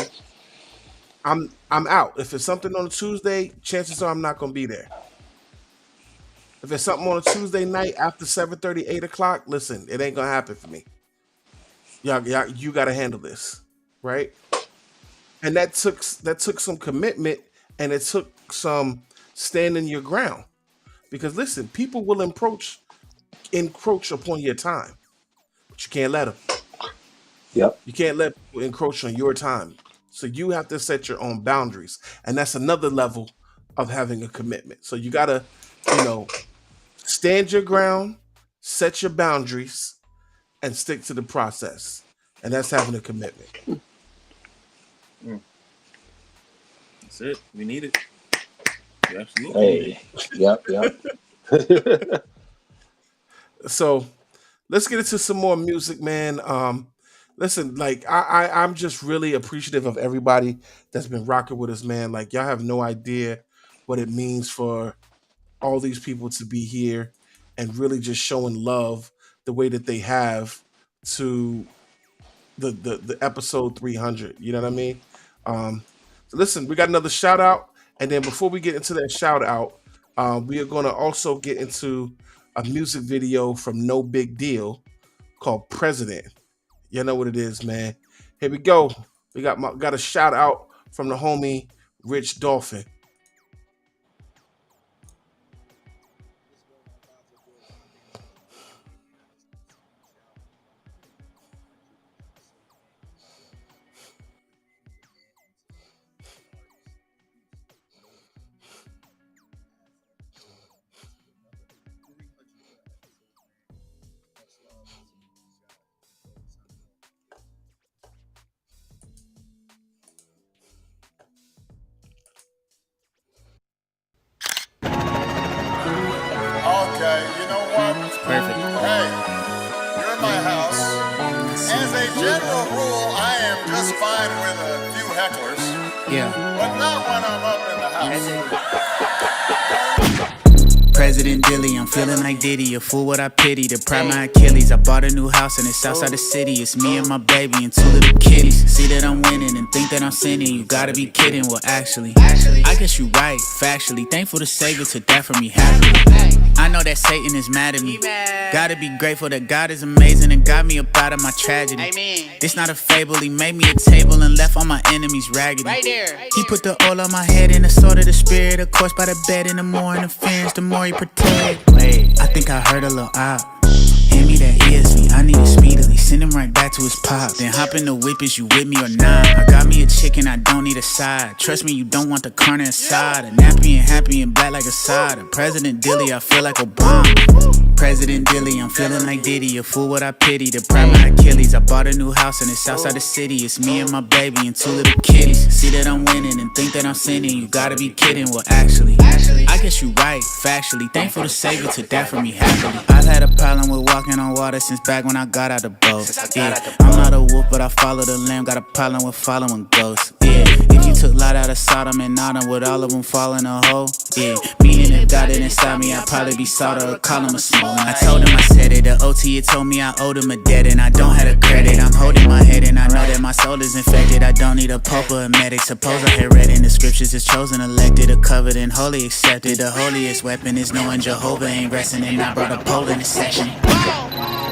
I'm out. If it's something on a Tuesday, chances are I'm not gonna be there. If it's something on a Tuesday night after 7:30, 8 o'clock, listen, it ain't gonna happen for me. Y'all, you gotta handle this, right? And that took some commitment, and it took some standing your ground. Because listen, people will encroach upon your time, but you can't let them. Yep. You can't let people encroach on your time. So you have to set your own boundaries, and that's another level of having a commitment. So you gotta, stand your ground, set your boundaries, and stick to the process, and that's having a commitment. That's it. We need it. We absolutely need it. Yep. So let's get into some more music, man. Listen, like I'm just really appreciative of everybody that's been rocking with us, man. Like y'all have no idea what it means for all these people to be here and really just showing love the way that they have to the episode 300. You know what I mean? So listen, we got another shout out, and then before we get into that shout out, we are going to also get into a music video from No Big Deal called President. You know what it is, man. Here we go. We got a shout out from the homie Rich Dolphin. Okay, you know what? It's perfect. Hey, you're in my house. As a general rule, I am just fine with a few hecklers. Yeah. But not when I'm up in the house. President Dilly, I'm feeling like Diddy, a fool what I pity, to pride my Achilles. I bought a new house and it's outside the city. It's me and my baby and two little kitties. See that I'm winning and think that I'm sinning. You gotta be kidding. Well, actually, I guess you right, factually. Thankful the Savior took that from me happily. I know that Satan is mad at me. Gotta be grateful that God is amazing and got me up out of my tragedy. This not a fable, he made me a table and left all my enemies raggedy. He put the oil on my head and the sword of the spirit. Of course by the bed in the more interference, the more he protect. Wait, I think I heard a little out. Hand me that ESV, I need it speedily. send him right back to his pop. Then hop in the whip, is you with me or not? I got me a chicken, I don't need a side. Trust me, you don't want the carne aside. A nappy and happy and black like a side. A President Dilly, I feel like Obama. President Dilly, I'm feeling like Diddy. A fool what I pity, the pride my Achilles. I bought a new house and it's outside the city. It's me and my baby and 2 little kitties. See that I'm winning and think that I'm sinning. You gotta be kidding, well actually I guess you right, factually. Thankful to Savior took that from me happily. I've had a problem with walking on water since back when I got out the boat. Yeah, I'm not a wolf but I follow the lamb. Got a problem with following ghosts. Yeah, if you took Lot out of Sodom and Nodom, would all of them fall in a hole? Yeah, meaning if God didn't stop me, I'd probably be solder or call him a smoke. I told him I said it, the OT had told me I owed him a debt and I don't have the credit. I'm holding my head and I know that my soul is infected. I don't need a pope or a medic. Suppose I had read in the scriptures, it's chosen, elected, or covered and holy accepted. The holiest weapon is knowing Jehovah ain't resting and I brought a pole in the section.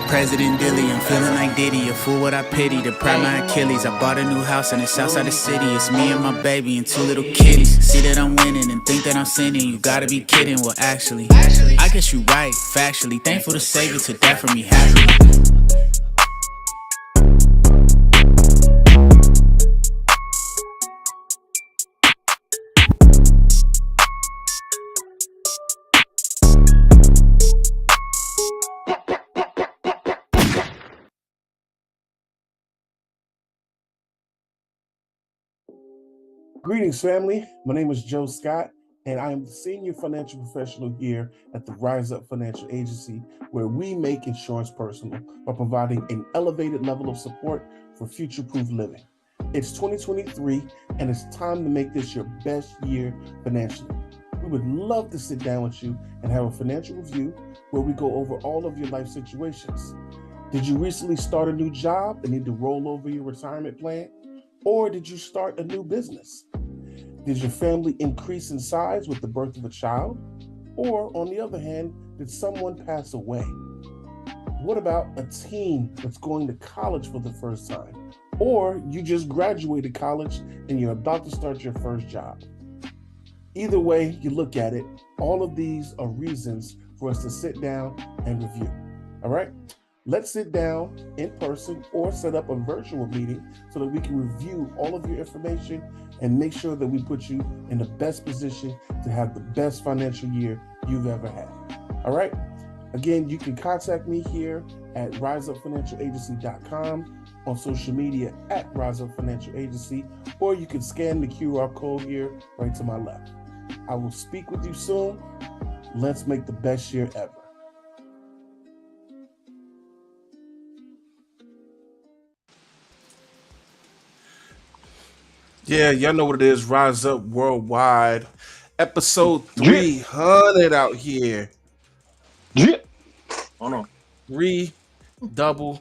President Dilly, I'm feeling like Diddy. A fool what I pity, the pride my Achilles. I bought a new house and it's outside the city. It's me and my baby and 2 little kitties. See that I'm winning and think that I'm sinning. You gotta be kidding, well actually I guess you right, factually. Thankful to Savior took that from me happily. Greetings, family. My name is Joe Scott, and I am the senior financial professional here at the Rise Up Financial Agency, where we make insurance personal by providing an elevated level of support for future-proof living. It's 2023, and it's time to make this your best year financially. We would love to sit down with you and have a financial review where we go over all of your life situations. Did you recently start a new job and need to roll over your retirement plan? Or did you start a new business? Did your family increase in size with the birth of a child? Or, on the other hand, did someone pass away? What about a teen that's going to college for the first time? Or you just graduated college and you're about to start your first job? Either way you look at it, all of these are reasons for us to sit down and review. All right? Let's sit down in person or set up a virtual meeting so that we can review all of your information and make sure that we put you in the best position to have the best financial year you've ever had. All right? Again, you can contact me here at riseupfinancialagency.com, on social media at Rise Up Financial Agency, or you can scan the QR code here right to my left. I will speak with you soon. Let's make the best year ever. Yeah, y'all know what it is. Rise Up Worldwide, episode 300 out here. Yeah. Hold on. 300.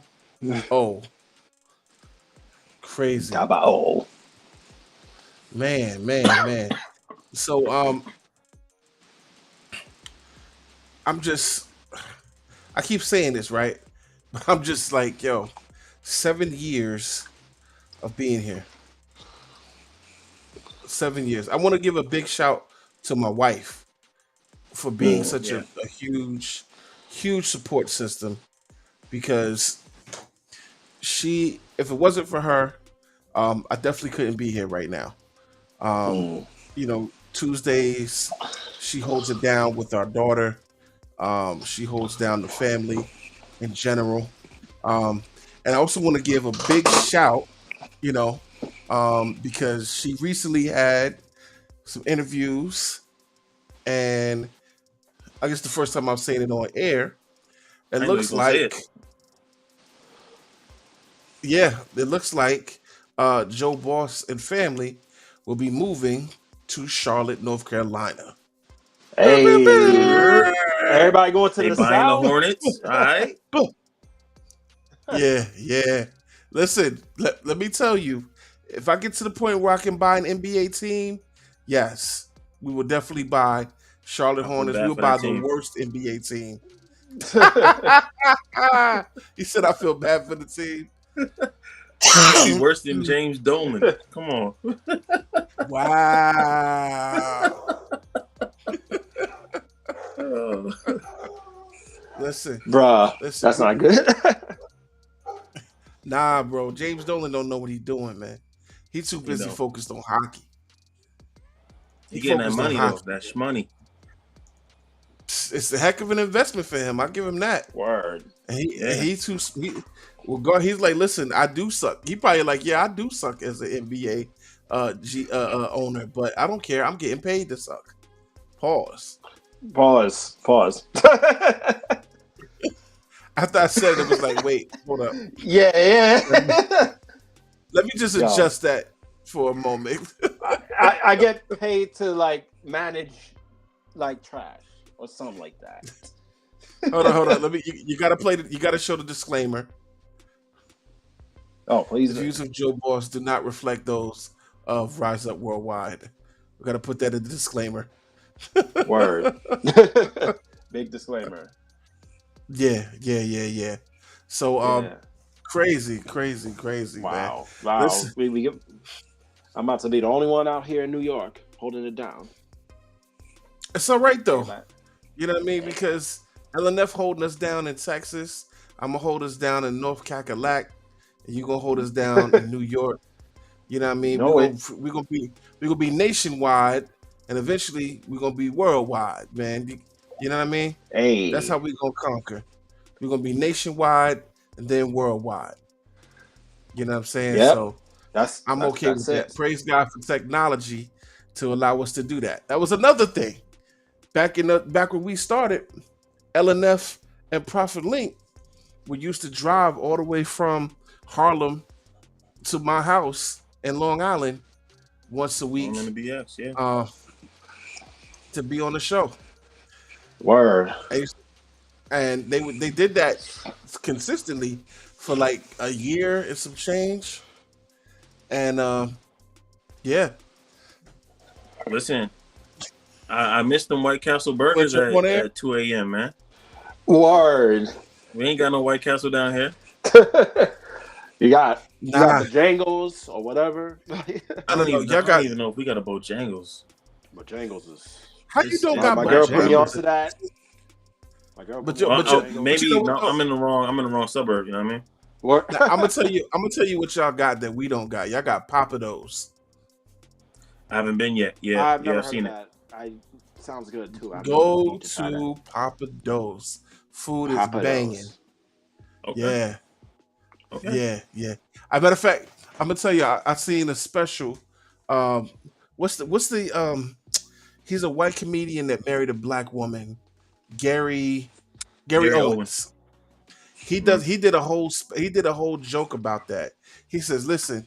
Crazy. Double. Man. So I keep saying this, right? But I'm just like, 7 years of being here. 7 years. I want to give a big shout to my wife for being such a huge support system, because if it wasn't for her, I definitely couldn't be here right now. Tuesdays she holds it down with our daughter. She holds down the family in general. And I also want to give a big shout, because she recently had some interviews, and I guess the first time I'm saying it on air, it looks like Joe Boss and family will be moving to Charlotte, North Carolina. Hey, everybody going to the buying South? the Hornets, all right? Yeah. Listen, let me tell you, if I get to the point where I can buy an NBA team, yes, we will definitely buy Charlotte Hornets. We'll buy the worst NBA team. He said, I feel bad for the team. Worse than James Dolan. Come on. Wow. Listen, bruh, that's not good. Nah, bro. James Dolan don't know what he's doing, man. He's too busy know. focused on hockey. He getting that focused on money hockey. though. That shmoney. It's a heck of an investment for him. I'll give him that. Word. And he's like, listen, I do suck. He probably like, yeah, I do suck as an NBA owner, but I don't care. I'm getting paid to suck. Pause. After I said it, it was like, wait, hold up. Yeah. Let me just adjust that for a moment. I get paid to like manage like trash or something like that. hold on. Let me. You gotta play. You gotta show the disclaimer. Oh, please. The views of Joe Boss do not reflect those of Rise Up Worldwide. We gotta put that in the disclaimer. Word. Big disclaimer. Yeah. So, crazy, wow, man. wow. Listen, I'm about to be the only one out here in New York holding it down. it's all right though. You know what I mean? Because LNF holding us down in Texas. I'm gonna hold us down in North Cackalack, and you gonna hold us down in New York. You know what I mean? We're gonna be nationwide, and eventually we're gonna be worldwide, man. You know what I mean? Hey, that's how we're gonna conquer. We're gonna be nationwide and then worldwide. You know what I'm saying? Yep. So I'm okay with that. Praise God for technology to allow us to do that. That was another thing. Back when we started, LNF and Prophet Link, we used to drive all the way from Harlem to my house in Long Island once a week. On the BS, yeah. To be on the show. Word. And they did that consistently for like a year and some change. And yeah. Listen, I missed them White Castle burgers at 2 a.m., man. Word. We ain't got no White Castle down here. You got the Jangles or whatever. I don't even know if we got a Bojangles. Bojangles is. How you don't got my girl put me onto that. My girl. Maybe I'm in the wrong suburb. You know what I mean? Now, I'm gonna tell you what y'all got that we don't got. Y'all got Papados. I haven't been yet. Yeah, I've seen it. Sounds good too. Go to Papados. Food is banging. Okay. Yeah. Okay. Yeah. As a matter of fact, I'm gonna tell you, I seen a special. What's the he's a white comedian that married a black woman, Gary Owens. He did a whole joke about that. He says, listen,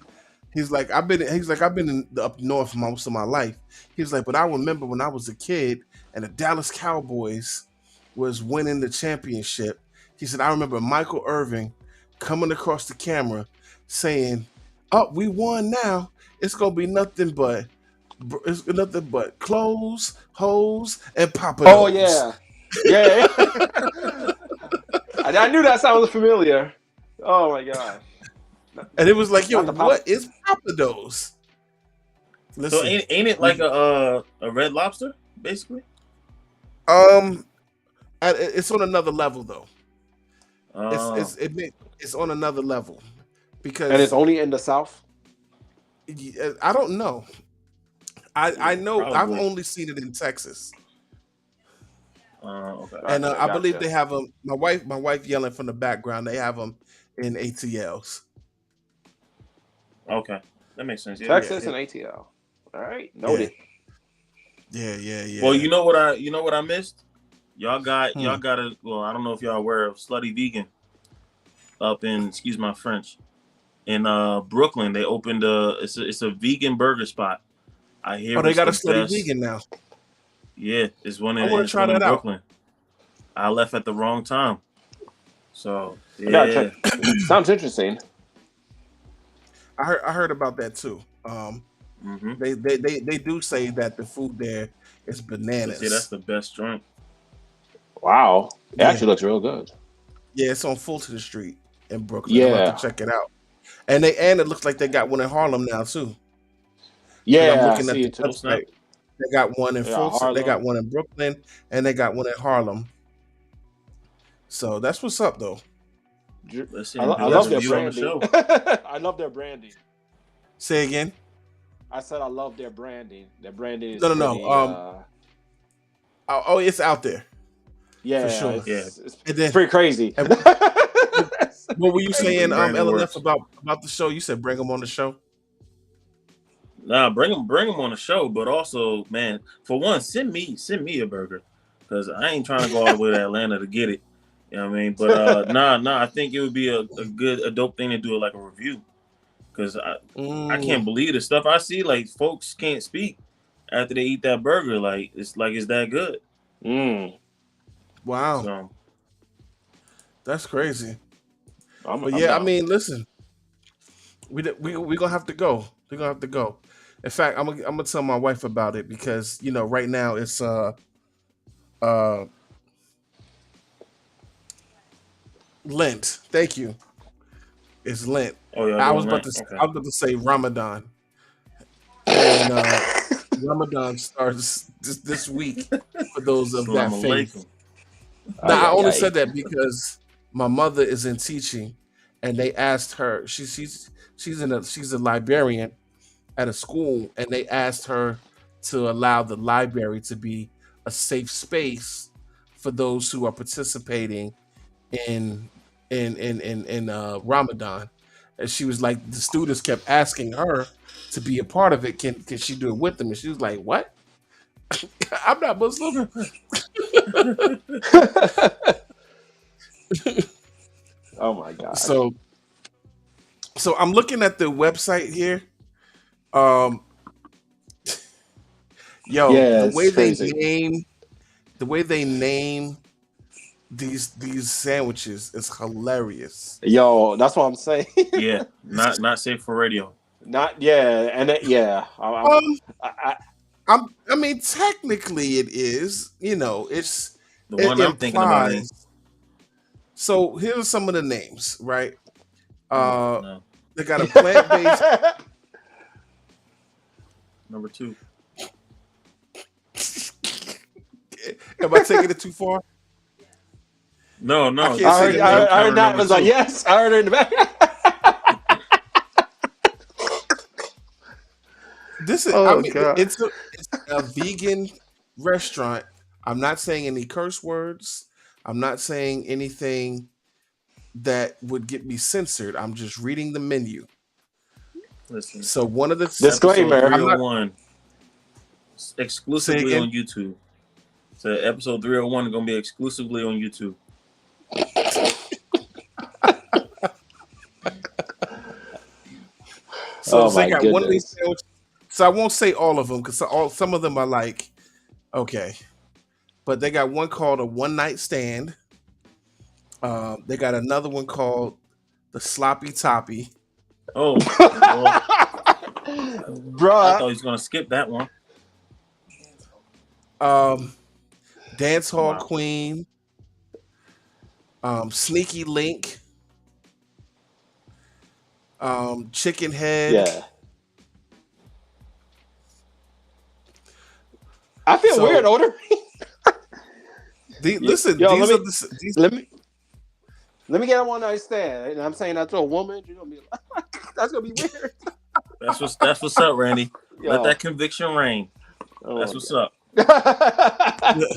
he's like I've been in up north most of my life. He's like, but I remember when I was a kid and the Dallas Cowboys was winning the championship. He said, I remember Michael Irvin coming across the camera saying, "Oh, we won now. It's gonna be nothing but clothes, hoes, and Papados." Oh yeah. I knew that sounded familiar. Oh my god! And it was like, yo, what is Papados? Listen, so ain't it like a Red Lobster, basically? It's on another level though. It's on another level because and it's only in the South. I don't know. I know probably. I've only seen it in Texas. Okay. And I believe they have them. My wife yelling from the background. They have them in ATLs. Okay, that makes sense. Yeah, Texas and ATL. All right, noted. Yeah. Well, you know what I missed? Y'all got a. Well, I don't know if y'all aware of Slutty Vegan. Up in, excuse my French, in Brooklyn, they opened it's a vegan burger spot. I hear. Oh, they got a Slutty Vegan now. Yeah, it's one in. I want to try that Brooklyn. out. I left at the wrong time, so yeah. Sounds interesting. I heard about that too. They do say that the food there is bananas. See, that's the best joint. Wow, it actually looks real good. Yeah, it's on Fulton Street in Brooklyn. Yeah, I'm about to check it out. And it looks like they got one in Harlem now too. Yeah, I'm looking at the website. They got one in Fulton. Harlem. They got one in Brooklyn, and they got one in Harlem. So that's what's up, though. Listen, I do a love their review on the branding. show. I love their branding. Say again. I said I love their branding. Their branding is No. pretty, Oh, it's out there yeah, for sure. it's And then, pretty crazy. and what were you saying, branding LLF, works. about the show? You said bring them on the show. Nah, bring them on the show, but also, man, for one, send me a burger, because I ain't trying to go all the way to Atlanta to get it. You know what I mean? But I think it would be a dope thing to do, like a review, because I can't believe the stuff I see. Like, folks can't speak after they eat that burger. Like it's that good. Wow, So that's crazy. I'm But yeah, I down. mean, listen, we gonna have to go. We're gonna have to go. In fact, I'm gonna tell my wife about it, because right now it's Lent. Thank you. It's Lent. oh yeah, I was about to say Ramadan, and Ramadan starts this week for those of that faith. Now, I only said that because my mother is in teaching, and they asked her. She's a librarian at a school, and they asked her to allow the library to be a safe space for those who are participating in Ramadan. And she was like, the students kept asking her to be a part of it. Can she do it with them? And she was like, "What? I'm not Muslim." Oh my god. So I'm looking at the website here. Yeah, the way it's crazy. the way they name these sandwiches is hilarious. Yo, that's what I'm saying. Yeah, not safe for radio. Not and I mean, technically it is. It's The it one I'm thinking about implies. So here are some of the names, right? No. They got a plant-based. Number 2. Am I taking it too far? No. I can't I say heard, the I name. heard, I heard that. Number Was like, 2. yes, I heard it in the back. This is. Oh, I mean, God. it's a vegan restaurant. I'm not saying any curse words. I'm not saying anything that would get me censored. I'm just reading the menu. Listen, So one of the Disclaimer. episode I'm not- 301 exclusively Say again? on YouTube. So episode 301 is gonna be exclusively on YouTube. So Oh, they my got one of these goodness. sandwiches. So I won't say all of them, because some of them are like, okay, but they got one called a one night stand. They got another one called the sloppy toppy. Oh, well, I Bruh. thought he was gonna skip that one. Dance Hall Wow. Queen. Sneaky Link. Chicken Head. Yeah. I feel So- weird ordering. Listen, Yo, these let are the these, Let me get a one night stand. And I'm saying that to a woman. You're gonna be that's gonna be weird. That's what's up, Randy. Let Yo. that conviction reign. Oh, That's what's up.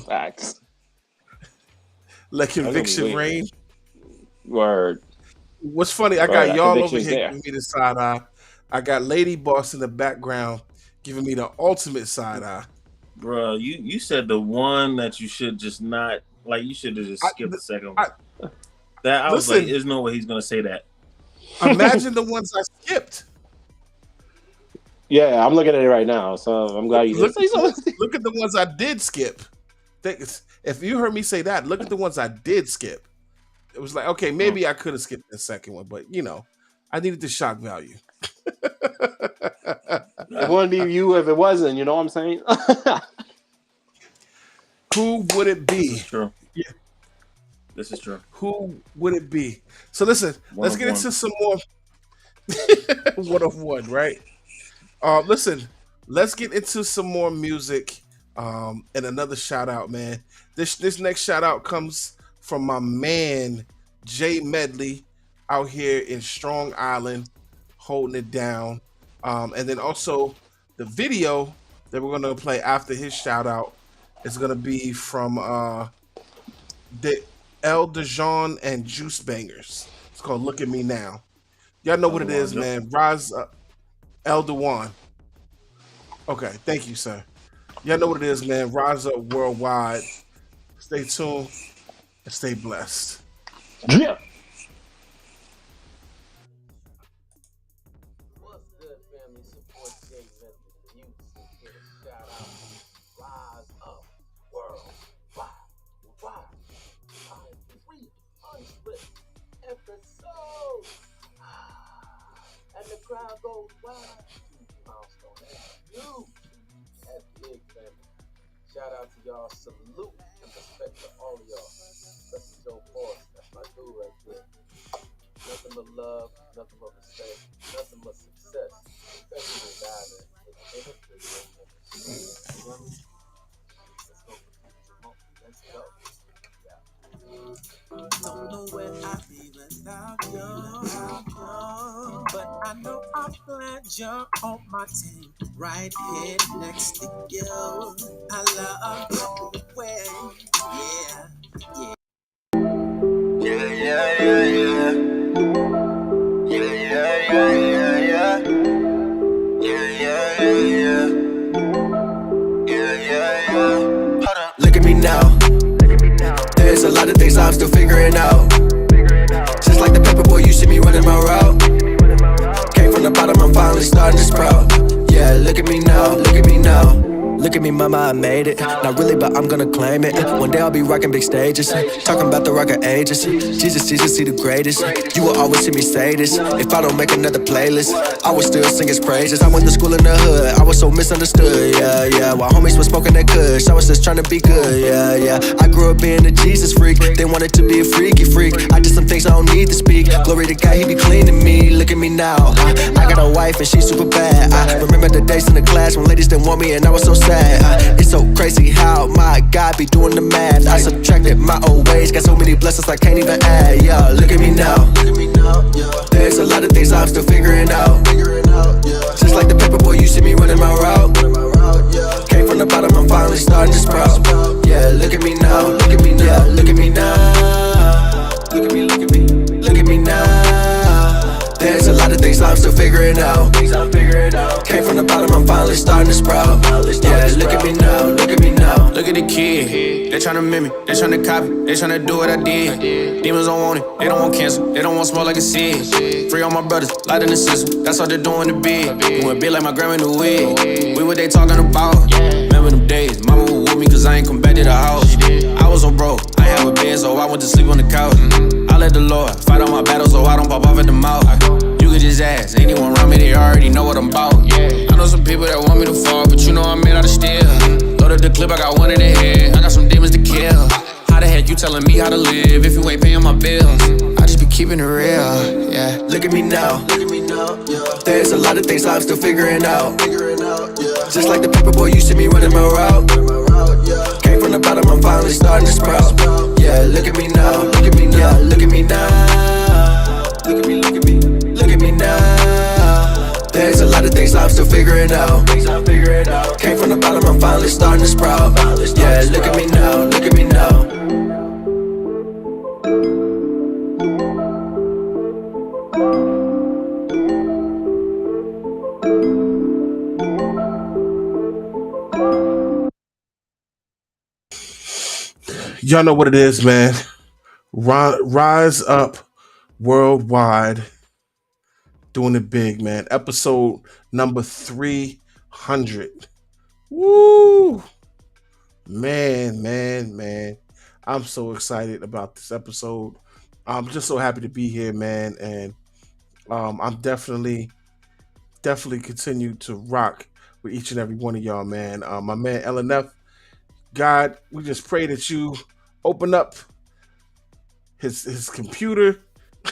Facts. let conviction weird. reign. Word. What's funny, I Bro, got that y'all over conviction's here there. giving me the side eye. I got Lady Boss in the background giving me the ultimate side eye. Bro, you said the one that you should just not like. You should have just skipped the second one. I was like, listen. there's no way he's gonna say that. Imagine the ones I skipped. Yeah, I'm looking at it right now, so I'm glad you did say something. Look at the ones I did skip. If you heard me say that, look at the ones I did skip. It was like, okay, maybe I could have skipped the second one, but I needed the shock value. It wouldn't be you if it wasn't. You know what I'm saying? Who would it This be? is true. Yeah. This is true. Who would it be? So listen, One let's of get one. into some more one of one, right? Listen, let's get into some more music. And another shout out, man. This next shout out comes from my man Jay Medley out here in Strong Island, holding it down. And then also the video that we're gonna play after his shout out is gonna be from the El Dijon and Juice Bangers. It's called "Look at Me Now." Y'all know what it is, man. Rise up, El Dewan. Okay, thank you, sir. Y'all know what it is, man. Rise up worldwide. Stay tuned and stay blessed. Yeah. What's good, family? Support Jay Method. You can get a shout out. Rise up, worldwide. I'm 300 episodes. And the crowd goes wild. Milestone. That's you. That's big, family. Shout out to y'all. Salute and respect to all of y'all. That's Joe Force. That's my dude right there. Nothing but love, nothing but respect, nothing but success. Especially with God, man. Let's go. Don't know where I'd be without you, but I know I'm glad you're on my team, right here next to you. I love your way, yeah. Look at me now. There's a lot of things I'm still figuring out. Just like the paper boy, you see me running my route. Came from the bottom, I'm finally starting to sprout. Yeah, look at me now, look at me now. Look at me, mama, I made it. Not really, but I'm gonna claim it. One day I'll be rocking big stages. Talking about the rock of ages. Jesus, see the greatest. You will always hear me say this. If I don't make another playlist, I will still sing his praises. I went to school in the hood, I was so misunderstood, yeah. While homies were smoking that kush, I was just trying to be good, yeah. I grew up being a Jesus freak. They wanted to be a freaky freak. I did some things I don't need to speak. Glory to God, he be cleaning me. Look at me now. I got a wife and she's super bad. I remember the days in the class when ladies didn't want me and I was so sad. It's so crazy how my God be doing the math. I subtracted my old ways, got so many blessings I can't even add. Yeah, look at me now. There's a lot of things I'm still figuring out. Just like the paper boy, you see me running my route. Came from the bottom, I'm finally starting to sprout. Yeah, look at me now. Look at me now. Look at me now. Look at me. Look at me. Look at me now. There's a lot of things I'm still figuring out. Came from the bottom, I'm finally starting to sprout. Yeah, look at me now, look at me now. Look at the kid, they tryna mimic, they tryna copy, they tryna do what I did. Demons don't want it, they don't want cancer, they don't want smoke like a seed. Free all my brothers, light in the system, that's all they're doing to be. Doing big like my grandma in the wig. We what they talking about. Remember them days, mama was with me cause I ain't come back to the house. I was so broke, I ain't have a bed so I went to sleep on the couch. I let the Lord fight all my battles so I don't pop off at the mouth. You could just ask, anyone around me, they already know what I'm about. I know some people that want me to fall, but you know I'm made out of steel. Loaded the clip, I got one in the head, I got some demons to kill. How the heck you telling me how to live if you ain't paying my bills? I just be keeping it real, yeah. Look at me now. There's a lot of things I'm still figuring out. Just like the paper boy, you see me running my route. Came from the bottom, I'm finally starting to sprout. Yeah, look at me now. Look at me now. Look at me now. Look at me. Look at me. Look at me now. There's a lot of things I'm still figuring out. Came from the bottom, I'm finally starting to sprout. Yeah, look at me now. Look at me now. Y'all know what it is, man. Rise up worldwide, doing it big, man. Episode number 300. Woo! Man. I'm so excited about this episode. I'm just so happy to be here, man. And I'm definitely continue to rock with each and every one of y'all, man. My man LNF, God, we just pray that you open up his computer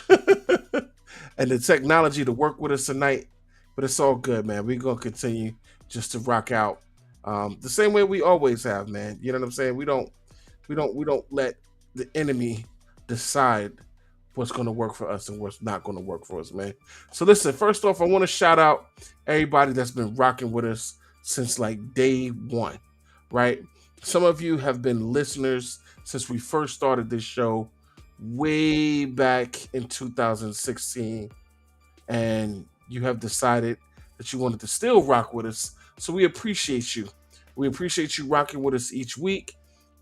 and the technology to work with us tonight. But it's all good, man. We're gonna continue just to rock out the same way we always have, man. You know what I'm saying? We don't let the enemy decide what's going to work for us and what's not going to work for us, man. So listen, first off, I want to shout out everybody that's been rocking with us since like day one, right? Some of you have been listeners since we first started this show way back in 2016, and you have decided that you wanted to still rock with us. So we appreciate you. We appreciate you rocking with us each week.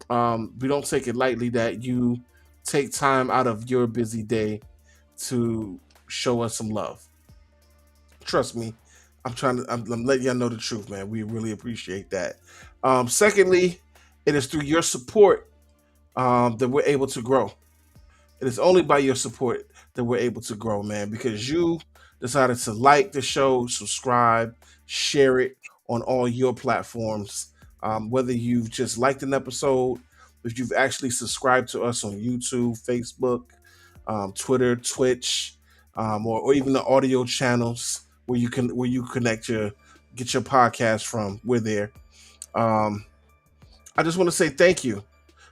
We don't take it lightly that you take time out of your busy day to show us some love. Trust me, I'm letting y'all know the truth, man. We really appreciate that. Secondly, it is through your support that we're able to grow. It is only by your support that we're able to grow, man, because you decided to like the show, subscribe, share it on all your platforms. Whether you've just liked an episode, if you've actually subscribed to us on YouTube, Facebook, Twitter, Twitch, or even the audio channels where you get your podcast from, we're there. I just want to say thank you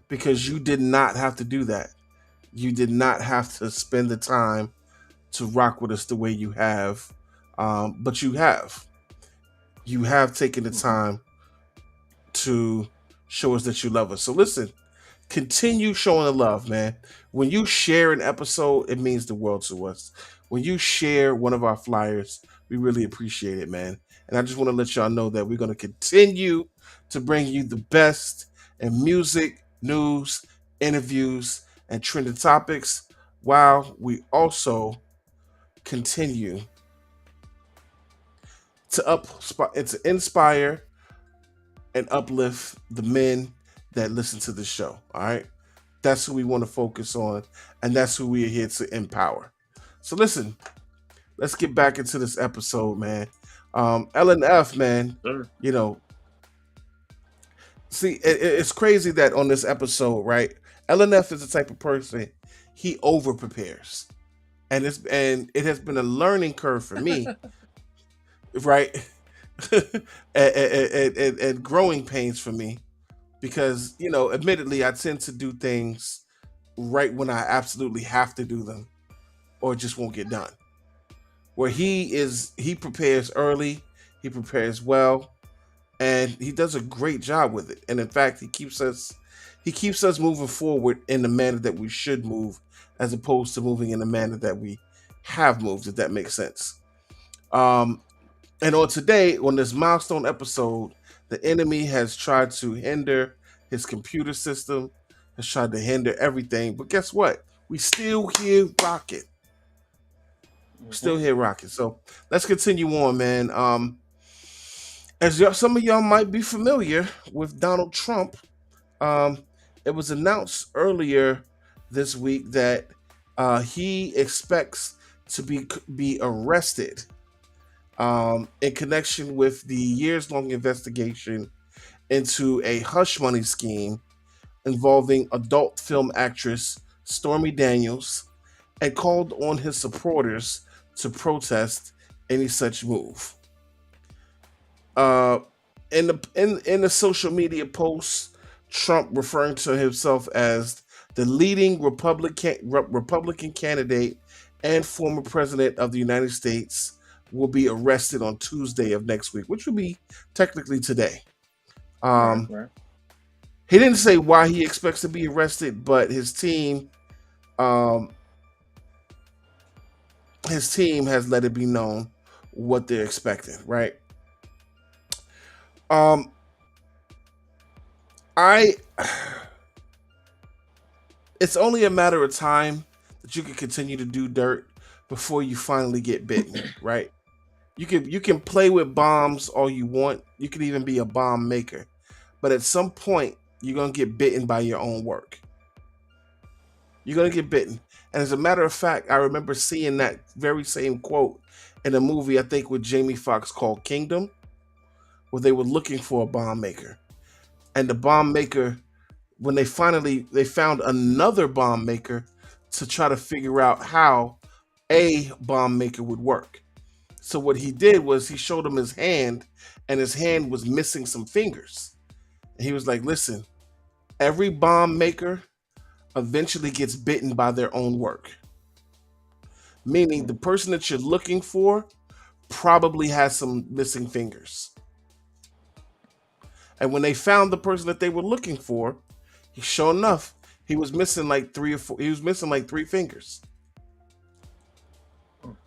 because you did not have to do that. You did not have to spend the time to rock with us the way you have, but you have. You have taken the time to show us that you love us. So listen, continue showing the love, man. When you share an episode, it means the world to us. When you share one of our flyers, we really appreciate it, man. And I just want to let y'all know that we're going to continue to bring you the best in music, news, interviews, and trending topics, while we also continue to inspire and uplift the men that listen to the show. All right, that's who we want to focus on, and that's who we are here to empower. So listen, let's get back into this episode, man. LNF, man. Sure. You know, see, it's crazy that on this episode, right? LNF is the type of person, he over prepares, and it has been a learning curve for me, right? and growing pains for me, because admittedly, I tend to do things right when I absolutely have to do them, or it just won't get done. Where he prepares early, he prepares well, and he does a great job with it. And in fact, he keeps us moving forward in the manner that we should move, as opposed to moving in the manner that we have moved, if that makes sense. And on today, on this milestone episode, the enemy has tried to hinder his computer system, has tried to hinder everything. But guess what? We still here rocking. We're still here rocking. So let's continue on, man. Some of y'all might be familiar with Donald Trump. It was announced earlier this week that he expects to be arrested in connection with the years-long investigation into a hush money scheme involving adult film actress Stormy Daniels, and called on his supporters to protest any such move. In the social media posts, Trump, referring to himself as the leading Republican candidate and former president of the United States, will be arrested on Tuesday of next week, which will be technically today. Right. He didn't say why he expects to be arrested, but his team has let it be known what they're expecting, right? It's only a matter of time that you can continue to do dirt before you finally get bitten, right? You can play with bombs all you want. You can even be a bomb maker, but at some point you're gonna get bitten by your own work. You're gonna get bitten. And as a matter of fact, I remember seeing that very same quote in a movie, I think with Jamie Foxx, called Kingdom, where they were looking for a bomb maker. And the bomb maker, when they found another bomb maker to try to figure out how a bomb maker would work. So what he did was he showed him his hand, and his hand was missing some fingers. And he was like, listen, every bomb maker eventually gets bitten by their own work. meaning the person that you're looking for probably has some missing fingers. And when they found the person that they were looking for, sure enough, he was missing like 3 or 4. He was missing like 3 fingers.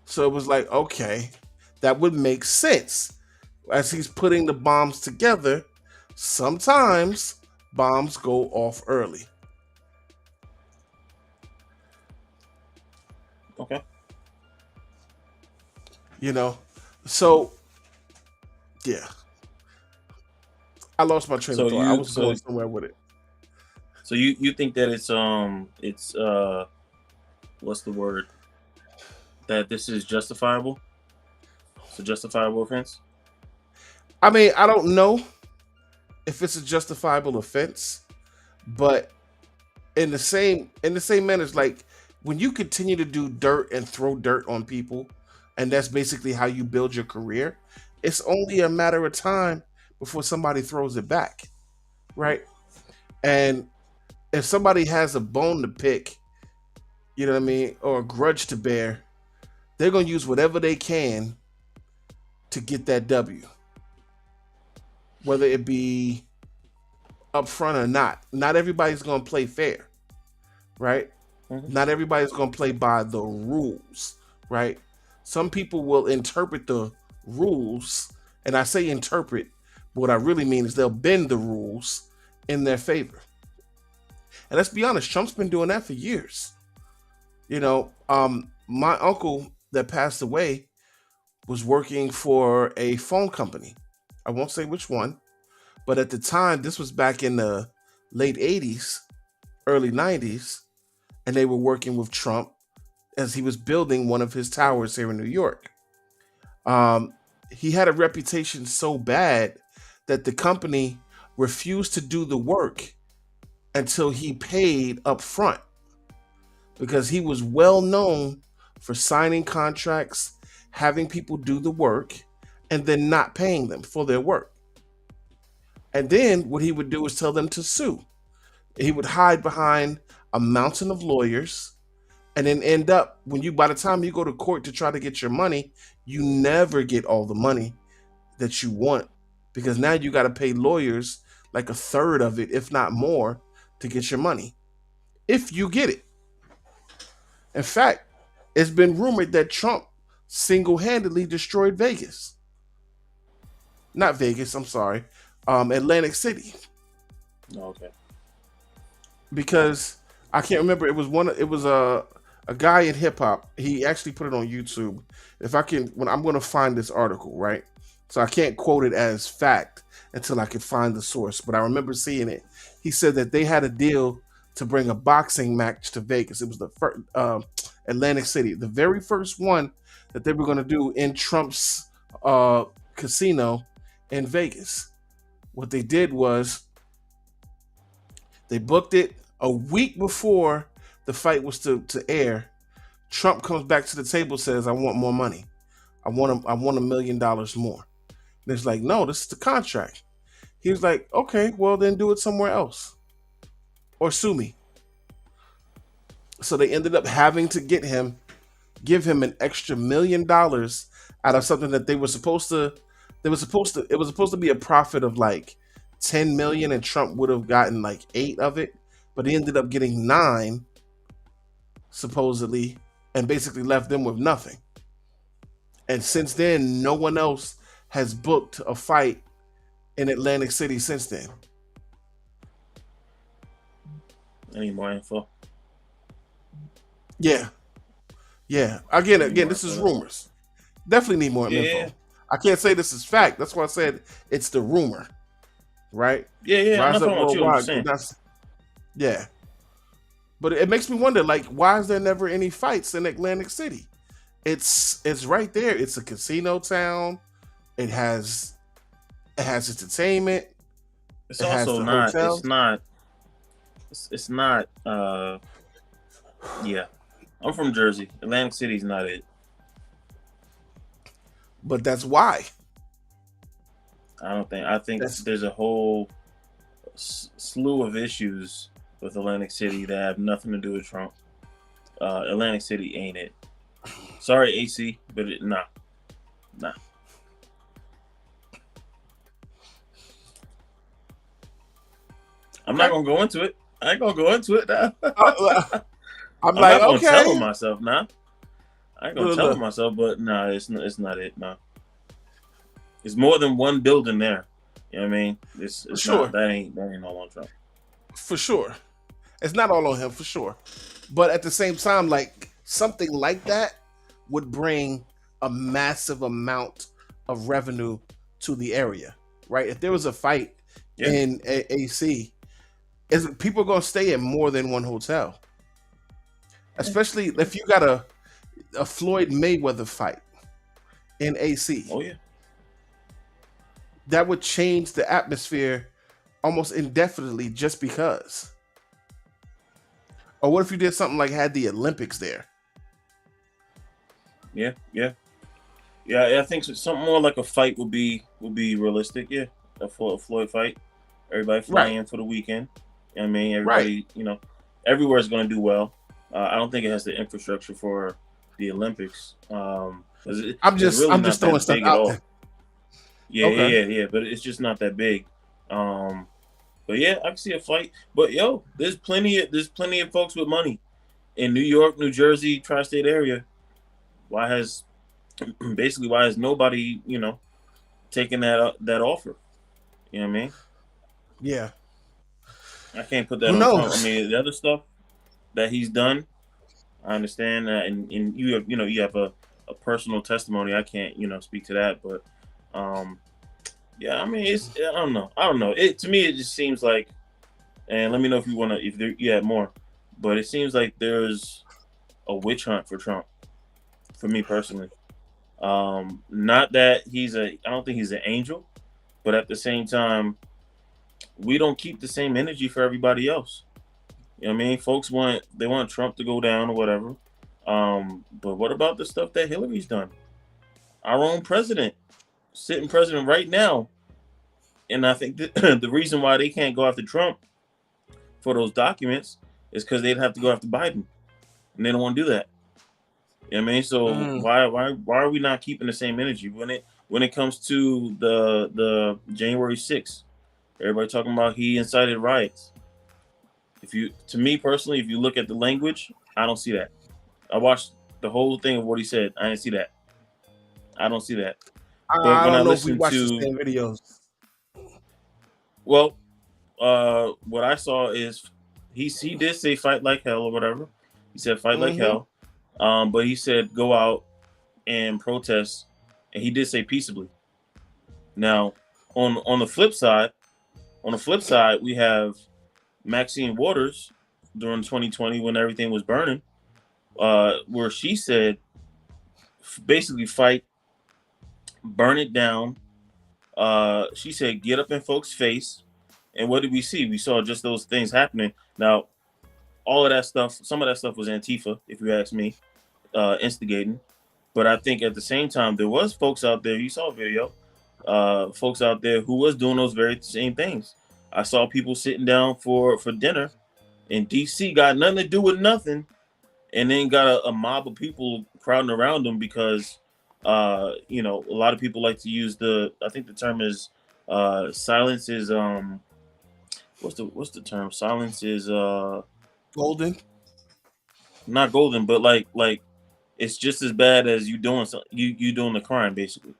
So it was like, okay, that would make sense. As he's putting the bombs together, sometimes bombs go off early. Okay. You know, so yeah, I lost my train of thought. I was going somewhere with it. So you think that it's what's the word? That this is justifiable? It's a justifiable offense? I mean, I don't know if it's a justifiable offense, but in the same manner, it's like when you continue to do dirt and throw dirt on people, and that's basically how you build your career, it's only a matter of time before somebody throws it back, right? And if somebody has a bone to pick, you know what I mean, or a grudge to bear, they're going to use whatever they can to get that W. Whether it be up front or not. Not everybody's going to play fair, right? Mm-hmm. Not everybody's going to play by the rules, right? Some people will interpret the rules, and I say interpret, but what I really mean is they'll bend the rules in their favor. And let's be honest, Trump's been doing that for years. You know, my uncle that passed away was working for a phone company. I won't say which one, but at the time, this was back in the late 80s, early 90s, and they were working with Trump as he was building one of his towers here in New York. He had a reputation so bad that the company refused to do the work until he paid up front, because he was well known for signing contracts, having people do the work, and then not paying them for their work. And then what he would do is tell them to sue. He would hide behind a mountain of lawyers, and then end up, by the time you go to court to try to get your money, you never get all the money that you want, because now you got to pay lawyers like a third of it, if not more, to get your money, if you get it. In fact, it's been rumored that Trump single-handedly destroyed Vegas. Not Vegas, I'm sorry. Atlantic City. Okay. Because I can't remember. It was a guy in hip hop. He actually put it on YouTube. I'm going to find this article, right? So I can't quote it as fact until I can find the source. But I remember seeing it. He said that they had a deal to bring a boxing match to Vegas. It was the first Atlantic City, the very first one that they were going to do in Trump's casino in Vegas. What they did was they booked it a week before the fight was to air. Trump comes back to the table, says, "I want more money. I want $1 million more." And it's like, no, this is the contract. He was like, okay, well then do it somewhere else or sue me. So they ended up having to give him an extra $1 million out of something that it was supposed to be a profit of like 10 million, and Trump would have gotten like 8 of it, but he ended up getting 9 supposedly, and basically left them with nothing. And since then, no one else has booked a fight in Atlantic City since then. Any more info? Yeah. Again, this is rumors. Definitely need more info. I can't say this is fact. That's why I said it's the rumor, right? Yeah. Rise I'm Up not Worldwide. Yeah. But it makes me wonder, like, why is there never any fights in Atlantic City? It's right there. It's a casino town. It has entertainment. It's also not. Hotels. It's not. Yeah, I'm from Jersey. Atlantic City's not it. But that's why. I think there's a whole slew of issues with Atlantic City that have nothing to do with Trump. Atlantic City ain't it. Sorry, AC, but nah. I'm not gonna go into it. I ain't gonna go into it now. I'm I'm like, not gonna tell okay. on myself now. I ain't gonna Look, tell look. on myself, but nah, it's not it. No, it's more than one building there. You know what I mean? It's For sure. not. That ain't all on Trump. For sure. It's not all on him, for sure. But at the same time, like something like that would bring a massive amount of revenue to the area, right? If there was a fight Yeah. in AC, is people gonna stay in more than one hotel? Especially if you got a Floyd Mayweather fight in AC. Oh yeah. That would change the atmosphere almost indefinitely just because. Or what if you did something like had the Olympics there? Yeah. I think something more like a fight would be realistic. Yeah, a Floyd fight. Everybody fly Right. in for the weekend. You know what I mean, Right. everybody, everywhere is going to do well. I don't think it has the infrastructure for the Olympics. I'm It's really I'm not just throwing that stuff big at out all. there. Yeah, Okay. yeah. But it's just not that big. But yeah, I can see a fight. But yo, there's plenty of folks with money in New York, New Jersey, tri-state area. Why has nobody, taken that offer? You know what I mean? Yeah. I can't put that Who on Trump. I knows? mean, the other stuff that he's done, I understand that, and you have a personal testimony. I can't speak to that, but yeah, I mean, I don't know. It to me, it just seems like, and let me know if you have more, but it seems like there's a witch hunt for Trump. For me personally, not that I don't think he's an angel, but at the same time, we don't keep the same energy for everybody else. You know what I mean? Folks want Trump to go down or whatever. But what about the stuff that Hillary's done? Our own president, sitting president right now. And I think the reason why they can't go after Trump for those documents is because they'd have to go after Biden. And they don't want to do that. You know what I mean? So why are we not keeping the same energy when it comes to the January 6th? Everybody talking about he incited riots. To me personally, if you look at the language, I don't see that. I watched the whole thing of what he said. I didn't see that. I don't see that. But I when I don't know if we listen watched the to, same videos. well, what I saw is he did say fight like hell or whatever. He said fight like Mm-hmm. hell. But he said go out and protest, and he did say peaceably. Now, on the flip side, we have Maxine Waters during 2020 when everything was burning, where she said basically fight, burn it down. She said get up in folks' face, and what did we see? We saw just those things happening. Now, all of that stuff, some of that stuff was Antifa, if you ask me, instigating. But I think at the same time there was folks out there. You saw a video, folks out there who was doing those very same things. I saw people sitting down for dinner in DC, got nothing to do with nothing, and then got a mob of people crowding around them because, a lot of people like to use I think the term is, silence is what's the term? Silence is Golden. not golden, but like it's just as bad as you doing you doing the crime basically.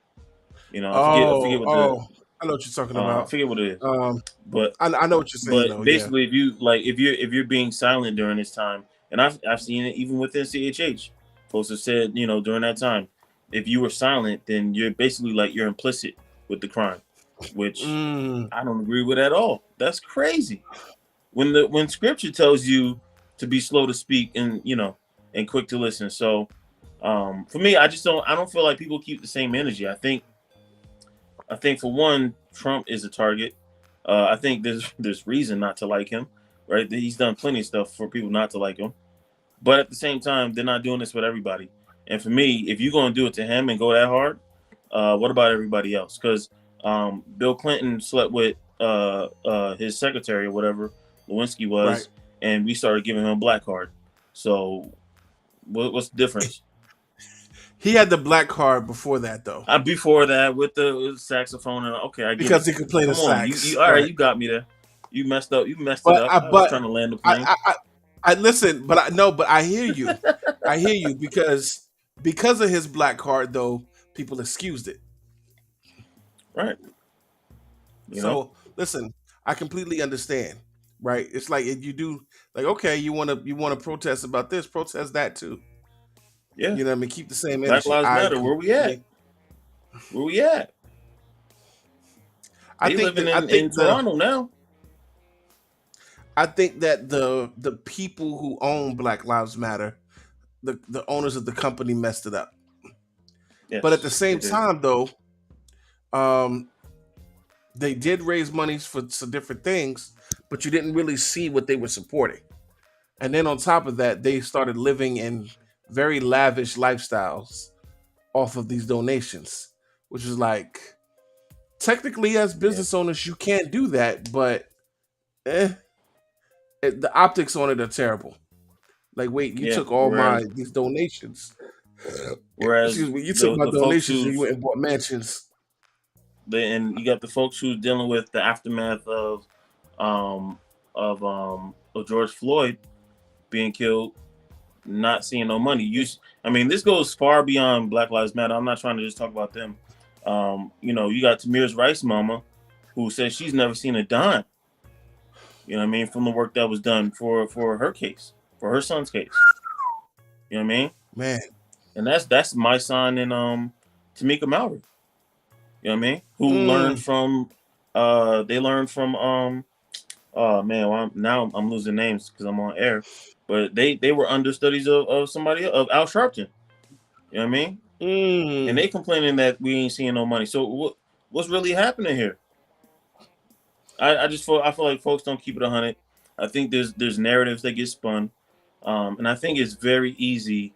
I forget what I know what you're talking I about. forget what it is. Um, But I know what you're saying though. Yeah. basically, if you're being silent during this time, and I've seen it even within CHH, folks have said during that time, if you were silent, then you're basically like you're implicit with the crime, which I don't agree with at all. That's crazy. When Scripture tells you to be slow to speak and and quick to listen. So for me, I don't feel like people keep the same energy. I think for one, Trump is a target. I think there's reason not to like him, right? He's done plenty of stuff for people not to like him. But at the same time, they're not doing this with everybody. And for me, if you're going to do it to him and go that hard, what about everybody else? Because Bill Clinton slept with his secretary or whatever Lewinsky was, Right. and we started giving him a black card. So what's the difference? He had the black card before that though, Before that, with the saxophone, and okay, I get because it. he could play the Come on, sax. all right, Right. you got me there. You messed up. You messed it But up. I I was but trying to land the I plane. I, I, I listen, but I no, but I hear you. I hear you because of his black card though, people excused it. Right. You know. So listen, I completely understand. Right? It's like if you do like okay, you wanna protest about this, protest that too. Yeah. You know what I mean? Keep the same Black energy. Lives Matter. Where we at? Where we at? I They think living that I in think the Toronto now. I think that the people who own Black Lives Matter, the owners of the company messed it up. But at the Yes, they same did. time though, um they did raise monies for some different things, but you didn't really see what they were supporting. And then on top of that, they started living in very lavish lifestyles off of these donations, which is like technically as Yeah. business owners you can't do that, but eh, the optics on it are terrible. Like, wait, you Yeah. took all my these donations. Whereas Excuse me, you took my the folks donations and you who's went and bought mansions. and you got the folks who's dealing with the aftermath um of George Floyd being killed, not seeing no money. I mean, this goes far beyond Black Lives Matter. I'm not trying to just talk about them. You know, you got Tamir's Rice mama, who says she's never seen a dime. You know what I mean, from the work that was done for her case, for her son's case. You know what I mean? Man, And that's my son and Tamika Mallory. You know what I mean? Who learned mm, from they learned from oh man, well, now I'm losing names because I'm on air. But they were understudies of somebody of Al Sharpton. You know what I mean? And mm, they complaining that we ain't seeing no money. So what's really happening here? I feel like folks don't keep it 100. I think there's narratives that get spun, and I think it's very easy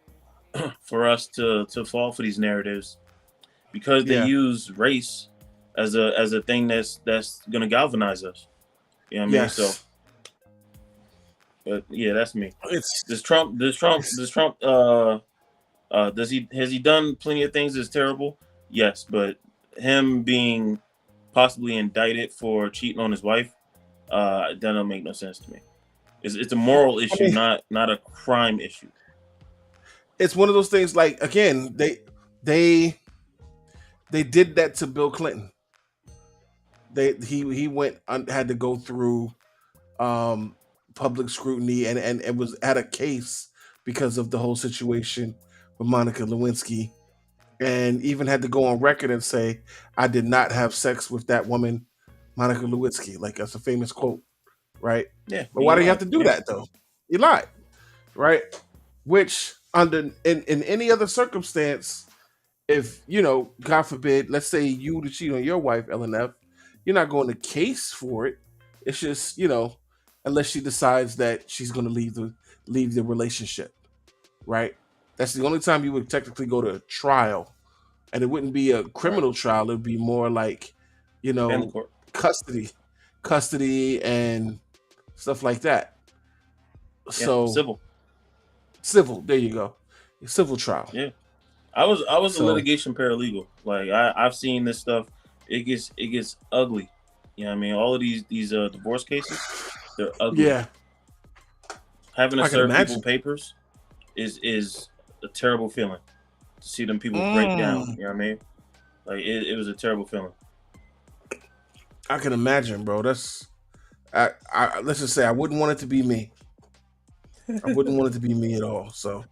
for us to fall for these narratives because they yeah, use race as a thing that's gonna galvanize us. You know what I mean? So, yes. but yeah, that's me. It's, Does Trump does he has he done plenty of things that's terrible? Yes, but him being possibly indicted for cheating on his wife, that don't make no sense to me. It's a moral I issue, mean, not a crime issue. it's one of those things. Like again, they they did that to Bill Clinton. He went had to go through um, public scrutiny and was at a case because of the whole situation with Monica Lewinsky, and even had to go on record and say, "I did not have sex with that woman, Monica Lewinsky." Like that's a famous quote, right? Yeah, But he why do you have lied. to do Yeah, that though? You lied, right? Which under in any other circumstance, if God forbid, let's say you to cheat on your wife, LNF, you're not going to case for it. It's just unless she decides that she's going to leave the relationship, right? That's the only time you would technically go to trial, and it wouldn't be a right. criminal trial. It'd be more like, you Family know, court. custody, custody, and stuff like that. Yeah, So civil. civil, there you go, civil trial. Yeah, I was a So litigation paralegal. Like I've seen this stuff. It gets ugly. You know what I mean? All of these divorce cases, they're ugly. yeah, Having to I can serve people imagine. papers is a terrible feeling to see them people break down. Mm, You know what I mean? Like it was a terrible feeling. I can imagine, bro. That's let's just say I wouldn't want it to be me. I wouldn't want it to be me at all. So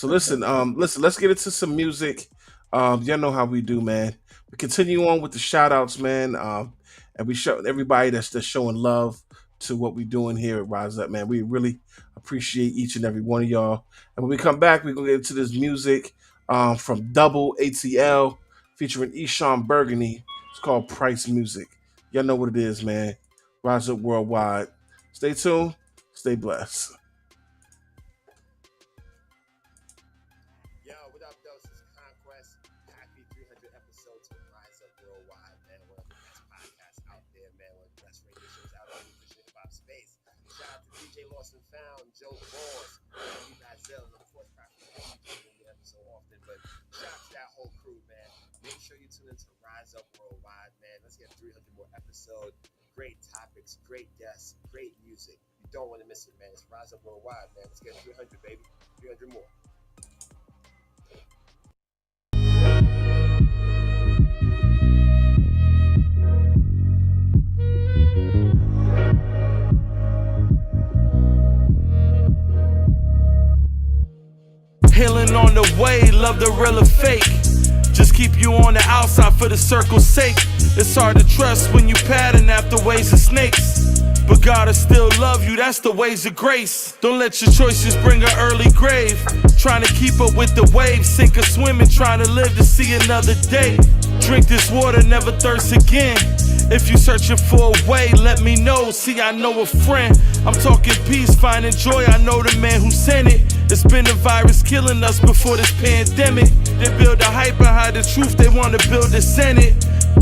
listen, let's get into some music. Y'all know how we do, man. We continue on with the shout outs, man. And we show everybody that's showing love to what we're doing here at Rise Up, man. We really appreciate each and every one of y'all. And when we come back, we're gonna get into this music from Double ATL featuring Eshawn Burgundy. It's called Price Music. Y'all know what it is, man. Rise Up Worldwide. Stay tuned, stay blessed. Yo, what up, though? This is Conquest. Happy 300 episodes with Rise Up Worldwide, man. One of the best podcasts out there, man. One of the best radio shows out there in the hip hop space. Shout out to DJ Lost and Found, Joe Boss, you guys, and of course, Practice. I don't do the episode often, but Make sure you tune into Rise Up Worldwide, man. Let's get 300 more episodes. Great topics, great guests, great music. You don't want to miss it, man. It's Rise Up Worldwide, man. Let's get 300, baby. 300 more. Healing on the way, love the real or fake. Just keep you on the outside for the circle's sake. It's hard to trust when you pattern after ways of snakes. But God will still love you, that's the ways of grace. Don't let your choices bring an early grave. Trying to keep up with the waves, sink or swim and trying to live to see another day. Drink this water, never thirst again. If you searching for a way, let me know. See, I know a friend. I'm talking peace, finding joy. I know the man who sent it. It's been a virus killing us before this pandemic. They build a hype and hide the truth. They want to build a Senate.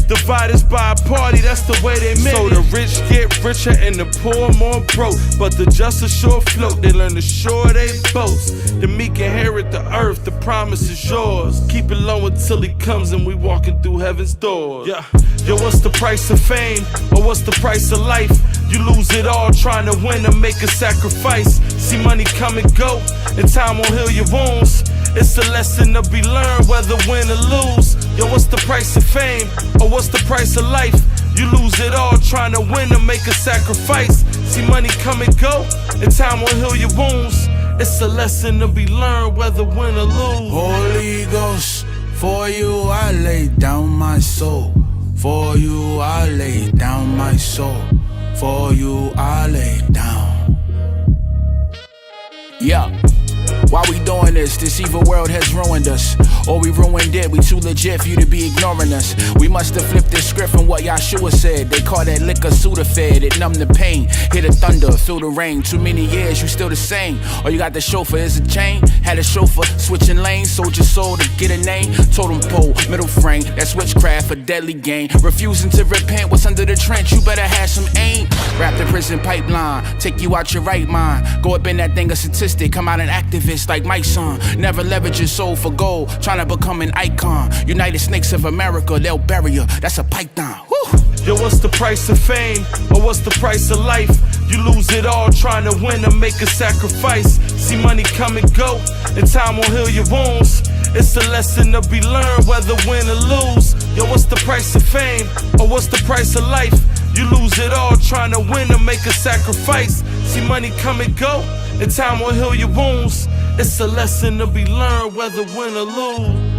Divide us by a party, that's the way they meant it. So the rich get richer and the poor more broke. But the just a sure float, they learn to shore they boats. The meek inherit the earth, the promise is yours. Keep it low until he comes and we walking through heaven's doors. Yeah. Yo, what's the price of fame? Or what's the price of life? You lose it all trying to win or make a sacrifice. See money come and go, and time will heal your wounds. It's a lesson to be learned, whether win or lose. Yo, what's the price of fame? Or what's the price of life? You lose it all trying to win or make a sacrifice. See money come and go, and time will heal your wounds. It's a lesson to be learned, whether win or lose. Holy Ghost, for you I lay down my soul. For you I lay down my soul. For you I lay down. Yeah. Why we doing this? This evil world has ruined us. Or we ruined it, we too legit for you to be ignoring us. We must have flipped the script from what Yahshua said. They call that liquor Sudafed, it numb the pain. Hear the thunder, feel the rain. Too many years, you still the same. All you got the chauffeur is a chain. Had a chauffeur switching lanes, sold your soul to get a name. Totem pole, middle frame, that's witchcraft, a deadly game. Refusing to repent, what's under the trench, you better have some aim. Wrap the prison pipeline, take you out your right mind. Go up in that thing a statistic, come out an activist like my son. Never leverage your soul for gold, trying to become an icon. United Snakes of America, they'll bury you, that's a python. Woo! Yo, what's the price of fame? Or what's the price of life? You lose it all trying to win or make a sacrifice. See money come and go, and time will heal your wounds. It's a lesson to be learned, whether win or lose. Yo, what's the price of fame? Or what's the price of life? You lose it all trying to win or make a sacrifice. See money come and go, and time will heal your wounds. It's a lesson to be learned, whether win or lose.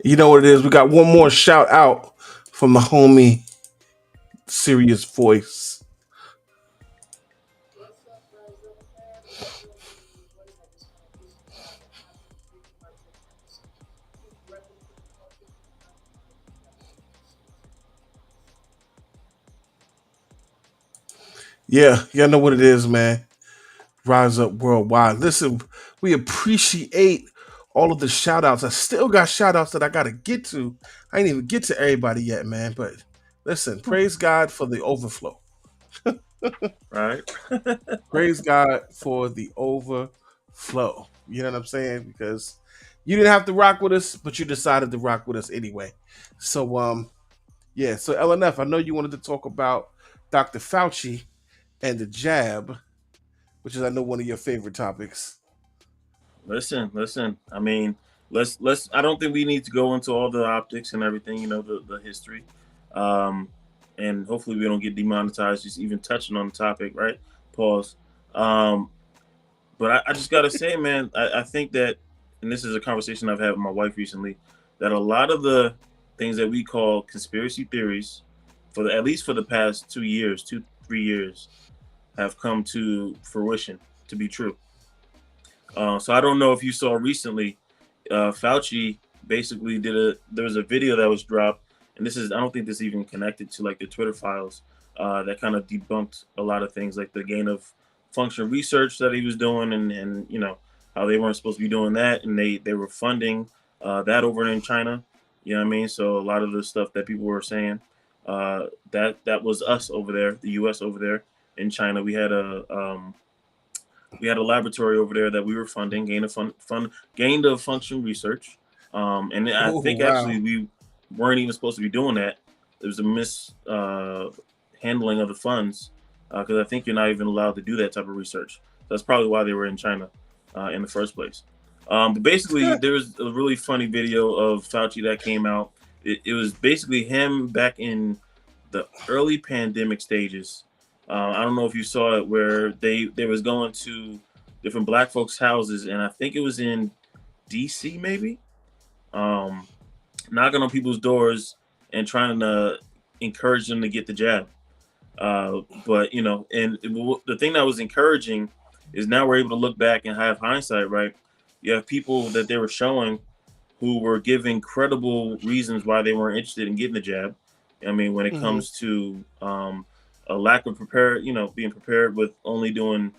You know what it is? We got one more shout out from the homie Serious Voice. Yeah, y'all know what it is, man. Rise Up Worldwide. Listen, we appreciate all of the shout outs. I still got shout outs that I got to get to. I ain't even get to everybody yet, man. But listen, praise God for the overflow. Right. Praise God for the overflow. You know what I'm saying? Because you didn't have to rock with us, but you decided to rock with us anyway. So, yeah. So, LNF, I know you wanted to talk about Dr. Fauci and the jab, which is, I know, one of your favorite topics. Listen. I mean, let's. I don't think we need to go into all the optics and everything. You know, the history, and hopefully we don't get demonetized just even touching on the topic. Right? Pause. But I just gotta say, man, I think that, and this is a conversation I've had with my wife recently, that a lot of the things that we call conspiracy theories, at least for the past 2 years, 2-3 years, have come to fruition to be true. So I don't know if you saw recently, Fauci basically there was a video that was dropped, and I don't think this is even connected to like the Twitter files, that kind of debunked a lot of things like the gain of function research that he was doing, and how they weren't supposed to be doing that, and they were funding that over in China. You know what I mean? So a lot of the stuff that people were saying, that was us over there, the U.S. over there in China. We had a laboratory over there that we were funding, gained of function research, and I Oh think wow. actually we weren't even supposed to be doing that. There was a handling of the funds, because I think you're not even allowed to do that type of research. That's probably why they were in China in the first place. But basically, there was a really funny video of Fauci that came out. It was basically him back in the early pandemic stages. I don't know if you saw it, where they was going to different black folks' houses, and I think it was in D.C. maybe, um, knocking on people's doors and trying to encourage them to get the jab. But and the thing that was encouraging is now we're able to look back and have hindsight, right? You have people that they were showing who were giving credible reasons why they weren't interested in getting the jab. I mean, when it Hmm. comes to a lack of being prepared with only doing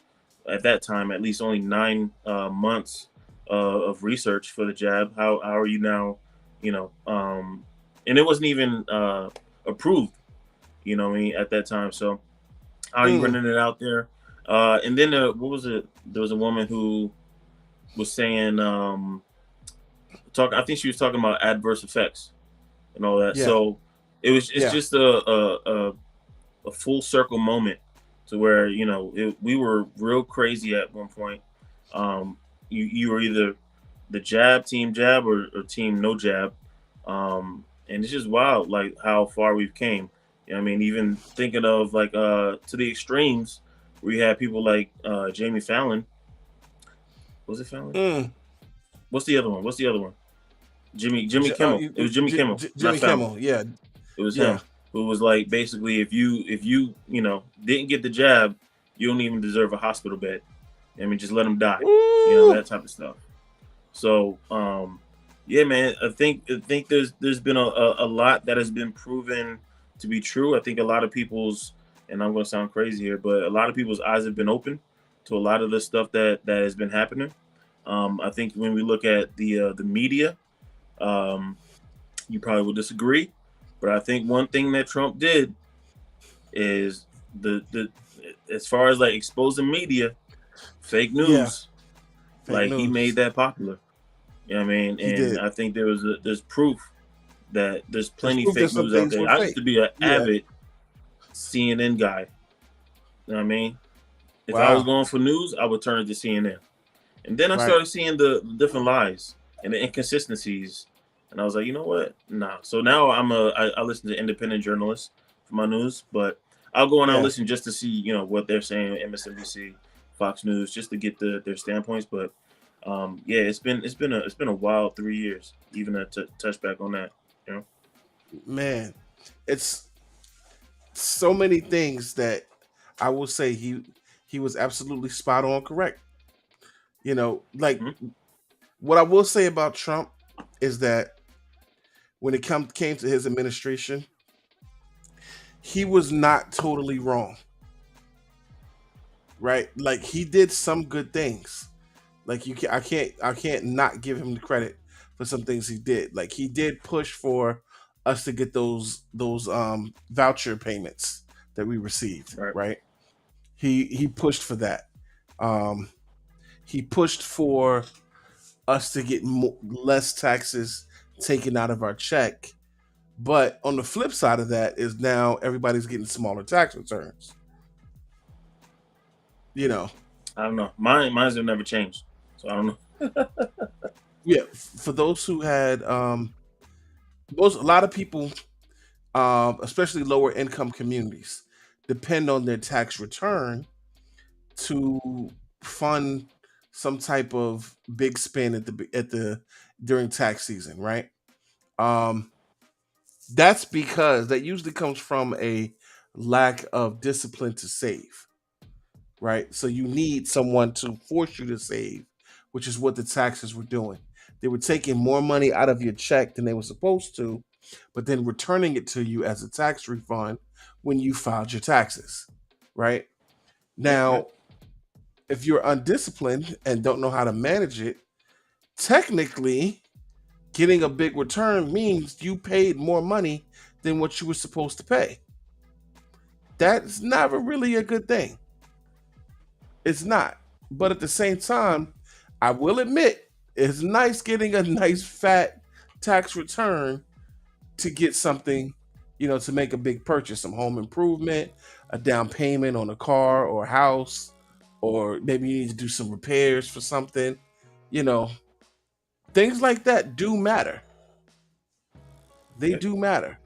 at that time at least only 9 months of research for the jab. How are you now? And it wasn't even approved. You know what I mean, at that time. So how are you Mm. running it out there? And then what was it? There was a woman who was saying I think she was talking about adverse effects and all that. Yeah. So it's Yeah. just a full circle moment to where we were real crazy at one point. You were either the team jab, or team no jab, and it's just wild, like how far we've came. I mean, even thinking of like to the extremes, where you had people like Jamie Fallon. Was it Fallon? Mm. What's the other one? Jimmy Kimmel. It was Jimmy Kimmel, not Jimmy Fallon. Kimmel. Yeah. It was Yeah. him who was like, basically, if you didn't get the jab, you don't even deserve a hospital bed. I mean, just let them die. Ooh. That type of stuff. So yeah, man, I think there's been a lot that has been proven to be true. I think a lot of people's, and I'm going to sound crazy here, but a lot of people's eyes have been open to a lot of the stuff that has been happening. I think when we look at the media, um, you probably will disagree, but I think one thing that Trump did is the as far as like exposing media, fake Yeah. news, Fake like he made news. that popular. You know what I mean? He And did. I think there's proof that there's There's plenty proof that fake some news out things there. were I used fake. to be an Yeah. avid CNN guy. You know what I mean? If I was Wow. going for news, I would turn it to CNN. And then I Right. started seeing the different lies and the inconsistencies. And I was like, you know what? Nah. So now I listen to independent journalists for my news, but I'll go and I'll Yeah. listen just to see, what they're saying, MSNBC, Fox News, just to get their standpoints. But yeah, it's been a wild 3 years, even to touch back on that, you know. Man, it's so many things that I will say he was absolutely spot on correct. Like Hmm. what I will say about Trump is that when it came to his administration, he was not totally wrong, right? Like he did some good things. Like I can't not give him the credit for some things he did. Like he did push for us to get those voucher payments that we received, Right. right? He pushed for that. Um, he pushed for us to get less taxes taken out of our check. But on the flip side of that is now everybody's getting smaller tax returns. You know, I don't know. Mine's have never changed, so I don't know. yeah. For those who had, a lot of people, especially lower income communities, depend on their tax return to fund some type of big spend at the during tax season, right? Um, that's because that usually comes from a lack of discipline to save, right? So you need someone to force you to save, which is what the taxes were doing. They were taking more money out of your check than they were supposed to, but then returning it to you as a tax refund when you filed your taxes, right? Now, if you're undisciplined and don't know how to manage it, technically, getting a big return means you paid more money than what you were supposed to pay. That's never really a good thing. It's not. But at the same time, I will admit, it's nice getting a nice fat tax return to get something, to make a big purchase, some home improvement, a down payment on a car or a house, or maybe you need to do some repairs for something. Things like that do matter. They do matter.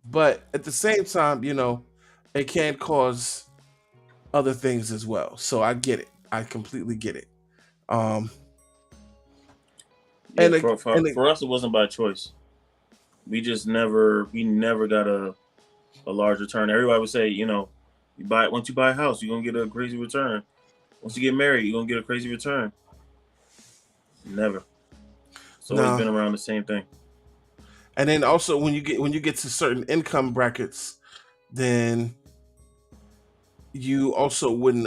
But at the same time, it can cause other things as well. So I get it. I completely get it. For us, it wasn't by choice. We never got a large return. Everybody would say, once you buy a house, you're gonna get a crazy return. Once you get married, you're gonna get a crazy return. Never. It's always been around the same thing. And then also when you get to certain income brackets, then you also wouldn't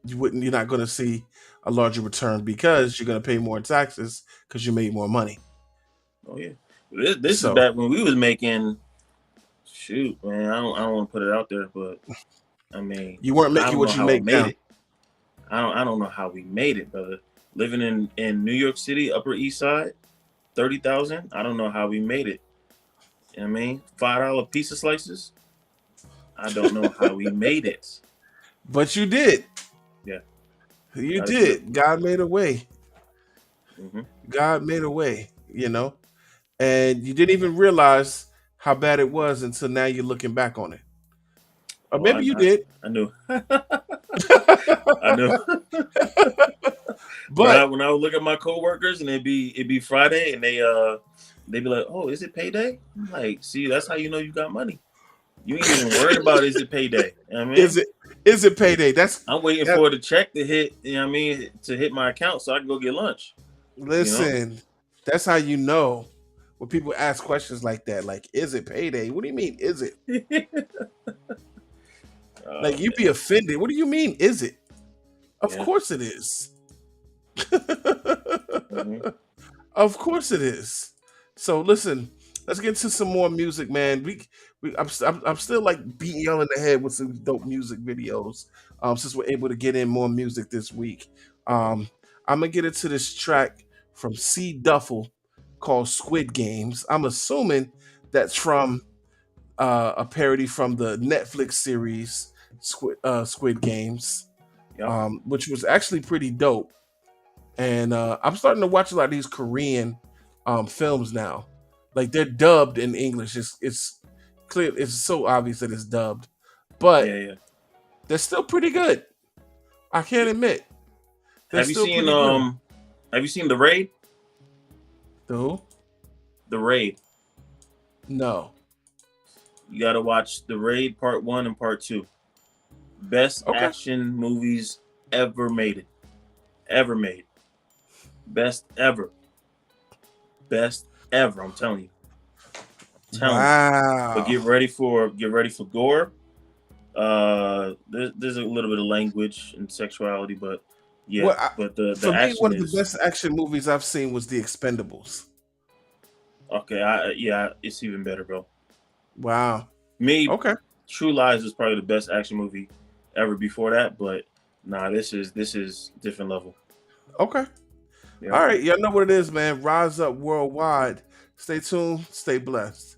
you're not going to see a larger return because you're going to pay more taxes because you made more money. Oh yeah, this is back when we was making. Shoot, man, I don't want to put it out there, but I mean, you weren't making what you make now. I don't know how we made it, brother. Living in New York City, Upper East Side, 30,000. I don't know how we made it. You know what I mean, $5 pizza slices. I don't know how we made it. But you did. Yeah. You did. God made a way. Mm-hmm. God made a way, and you didn't even realize how bad it was until now you're looking back on it. Or maybe you did. I knew. I knew. But when I would look at my coworkers and it'd be Friday and they'd be like, "Oh, is it payday?" I'm like, "See, that's how you know you got money. You ain't even worried about is it payday." You know what I mean? Is it payday? I'm waiting for the check to hit. You know what I mean? To hit my account so I can go get lunch. Listen, that's how you know when people ask questions like that. Like, is it payday? What do you mean? Is it? Like you be offended. What do you mean? Is it? Of course it is. Mm-hmm. Of course it is. So listen, let's get to some more music, man. I'm still like beating y'all in the head with some dope music videos. Since we're able to get in more music this week, I'm gonna get into this track from C Duffel called Squid Games. I'm assuming that's from a parody from the Netflix series Squid Games, which was actually pretty dope. And I'm starting to watch a lot of these Korean films now. Like they're dubbed in English. It's clear. It's so obvious that it's dubbed, but they're still pretty good. I can't admit. Have you seen The Raid? The who? The Raid. No. You got to watch The Raid Part 1 and Part 2. Best action movies ever made. Best ever. I'm telling you. Wow. But get ready for gore. There's a little bit of language and sexuality, but but the for action me, one of the best action movies I've seen was The Expendables. Okay, it's even better, bro. Wow. True Lies was probably the best action movie ever before that, but this is different level. Okay. Yeah. All right, y'all know what it is, man. Rise Up Worldwide. Stay tuned. Stay blessed.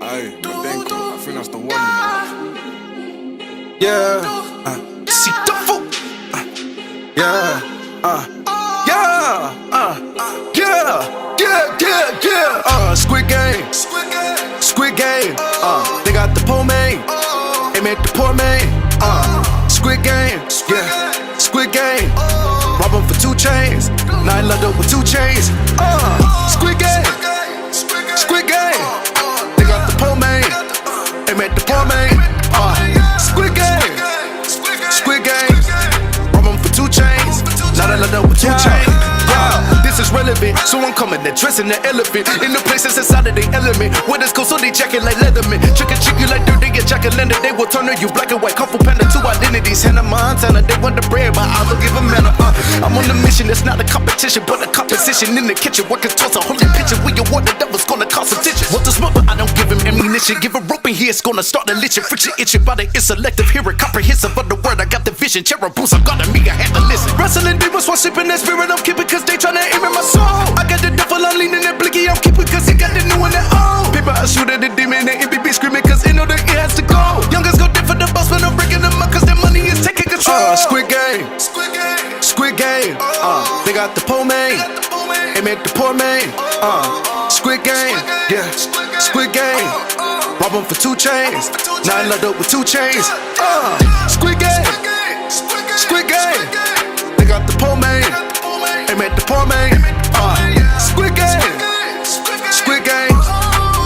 I think that's the one. Yeah, see the fool. Yeah, Squid Game. They got the poor man. They make the poor man. Squid Game. Yeah, Squid Game. Rob 'em for 2 chains. Now I love up with 2 chains. Squid game. Squid game. They got the poor man. They met the poor man. Squid game. Squid game. Rob 'em for 2 chains. Now I love up with 2 chains. This is relevant, so I'm coming and dressing the elephant in the places inside of the element. Where this go, so they jacking like Leatherman. Trick and trick you like dirt, they get jacket Linda. They will turn you black and white, Kung Fu Panda, 2 identities. Hannah Montana, they want the bread, but I will give a manner. I'm on a mission, it's not a competition, but a composition in the kitchen. Working towards a holy picture where you want the devil's gonna cause some tension. Want to smoke, but I don't give him ammunition. Give a rope in here, it's gonna start the lynching. Friction itching, body is selective, hearing comprehensive of the word. I got the vision, cherubim, I'm gonna me, I had to listen. Wrestling demons, worshiping that spirit, I'm keeping cause they tryna aim in my soul. I got the devil, I'm leaning that blicky, I'm keeping cause he got the new and the old. People, I shoot at the demon, and MBB screaming cause they know that it has to go. Youngers go different, the boss, but I'm breaking them up cause their money is taking control. Squid game. Squid game. Squid game. They got the poor man. They make the poor man. Squid game. Yeah. Squid game. Rob 'em for 2 chains. Now I love up with 2 chains. Squid game. Squid game. They got the poor man. They make the poor man. Squid game. Squid game.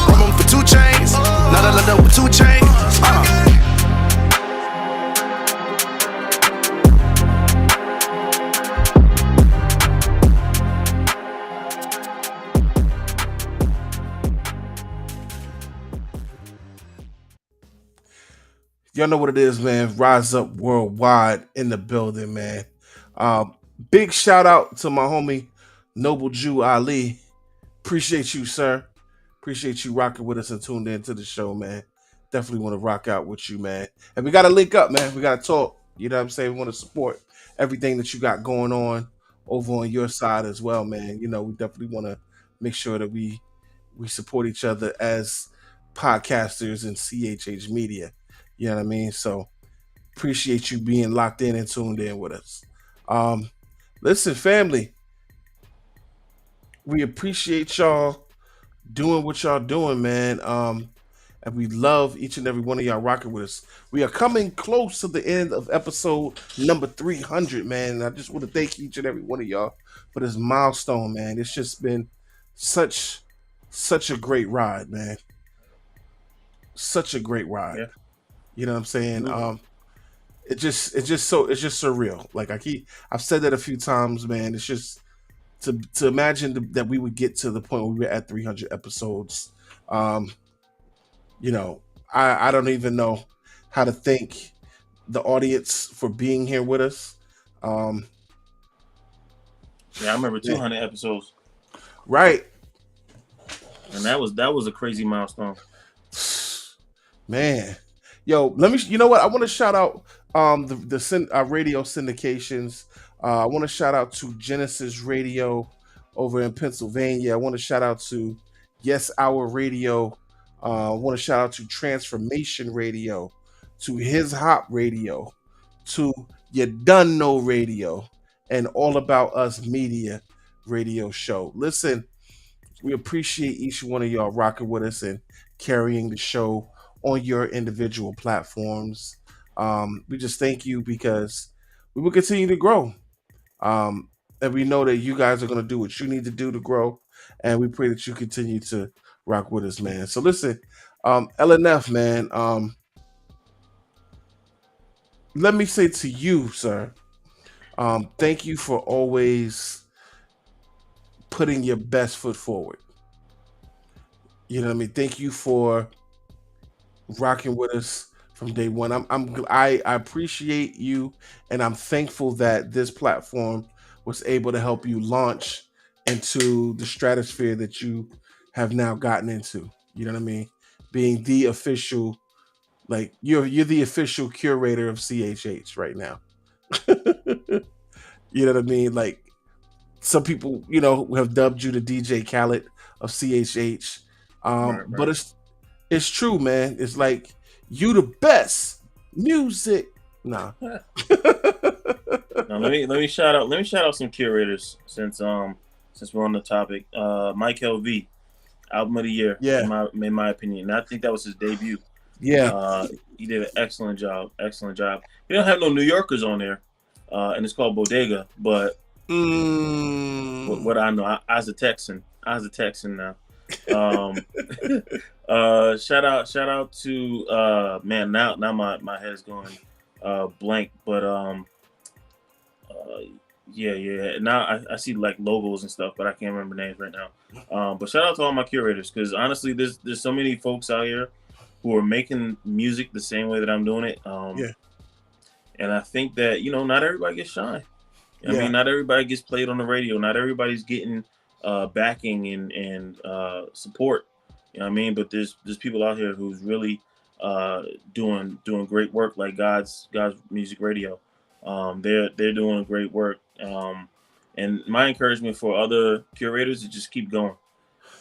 Rob 'em for 2 chains. Now I love up with 2 chains. Y'all know what it is, man. Rise Up Worldwide in the building, man. Big shout out to my homie Noble Jew Ali. Appreciate you, sir. Appreciate you rocking with us and tuned in to the show, man. Definitely want to rock out with you, man. And we got to link up, man. We got to talk. You know what I'm saying? We want to support everything that you got going on over on your side as well, man. You know, we definitely want to make sure that we support each other as podcasters in CHH Media. You know what I mean? So appreciate you being locked in and tuned in with us. Listen, family, we appreciate y'all doing what y'all doing, man. And we love each and every one of y'all rocking with us. We are coming close to the end of episode number 300, man. And I just want to thank each and every one of y'all for this milestone, man. It's just been such a great ride, man. Such a great ride. Yeah. You know what I'm saying? Mm-hmm. It's just surreal. Like I've said that a few times, man. It's just to imagine that we would get to the point where we were at 300 episodes. You know, I don't even know how to thank the audience for being here with us. Yeah, I remember 200 episodes. Right. And that was a crazy milestone. Man. Yo, you know what? I want to shout out the radio syndications. I want to shout out to Genesis Radio over in Pennsylvania. I want to shout out to Yes Hour Radio. I want to shout out to Transformation Radio, to His Hop Radio, to You Done Know Radio, and All About Us Media radio show. Listen, we appreciate each one of y'all rocking with us and carrying the show on your individual platforms. We just thank you because we will continue to grow. And we know that you guys are going to do what you need to do to grow. And we pray that you continue to rock with us, man. So listen, LNF, man, let me say to you, sir, thank you for always putting your best foot forward. You know what I mean? Thank you for rocking with us from day one. I appreciate you, and I'm thankful that this platform was able to help you launch into the stratosphere that you have now gotten into. You know what I mean? Being the official, like you're the official curator of CHH right now. You know what I mean? Like some people, you know, have dubbed you the DJ Khaled of CHH. Right. But it's true, man. It's like you the best music. Nah. Now, let me shout out some curators since we're on the topic. Mike LV, album of the year. Yeah. In my opinion. And I think that was his debut. Yeah. He did an excellent job. We don't have no New Yorkers on there. And it's called Bodega, but What I know, I was a Texan. Now. Um, shout out to man. Now my head's going blank, but uh, yeah. Now I see like logos and stuff, but I can't remember names right now. But shout out to all my curators, because honestly, there's so many folks out here who are making music the same way that I'm doing it. Yeah. And I think that not everybody gets shine. I Yeah. mean, not everybody gets played on the radio. Not everybody's getting backing and support. You know what I mean? But there's people out here who's really doing great work, like God's Music Radio. They're doing great work. And my encouragement for other curators is just keep going.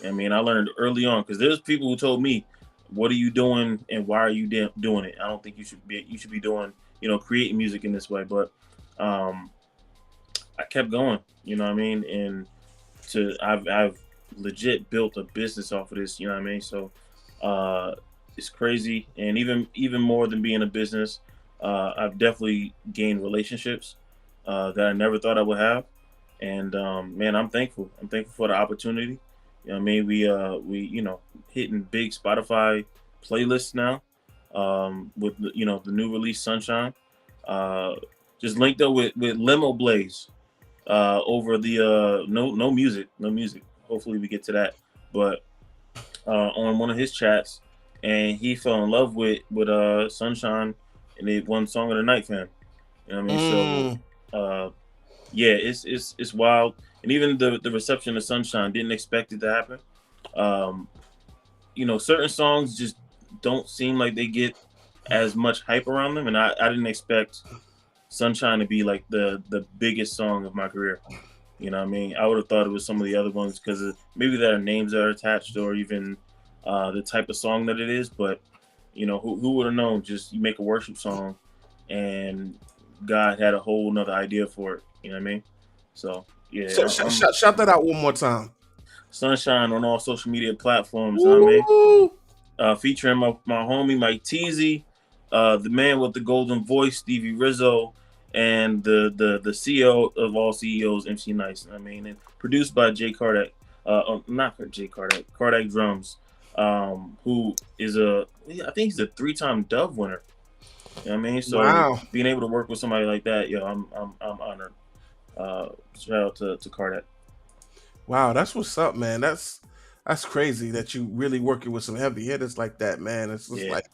I mean, I learned early on, because there's people who told me, "What are you doing and why are you doing it? I don't think you should be doing creating music in this way." But I kept going, you know what I mean? And I've legit built a business off of this, you know what I mean? So it's crazy. And even more than being a business, I've definitely gained relationships that I never thought I would have. And man, I'm thankful. I'm thankful for the opportunity. You know what I mean? We hitting big Spotify playlists now with the new release Sunshine. Just linked up with Limo Blaze over the no music. Hopefully we get to that. But on one of his chats, and he fell in love with Sunshine, and they won Song of the Night, fam. You know what I mean? So yeah, it's wild. And even the reception of Sunshine, didn't expect it to happen. Certain songs just don't seem like they get as much hype around them, and I didn't expect Sunshine to be like the biggest song of my career. You know what I mean? I would have thought it was some of the other ones, because maybe there are names that are attached, or even the type of song that it is. But who would have known? Just you make a worship song, and God had a whole nother idea for it. You know what I mean? So yeah. So, shout that out one more time. Sunshine on all social media platforms. You know what I mean? Featuring my homie Mike Teasy, the man with the golden voice, Stevie Rizzo, and the CEO of all CEOs, MC Nice. I mean, and produced by Jay Kardec, not Jay Kardec, Kardec Drums, who is I think he's a 3-time Dove winner. You know what I mean? So wow. Being able to work with somebody like that, I'm honored. Shout out to Kardec. Wow, that's what's up, man. That's crazy that you really working with some heavy hitters like that, man. It's just like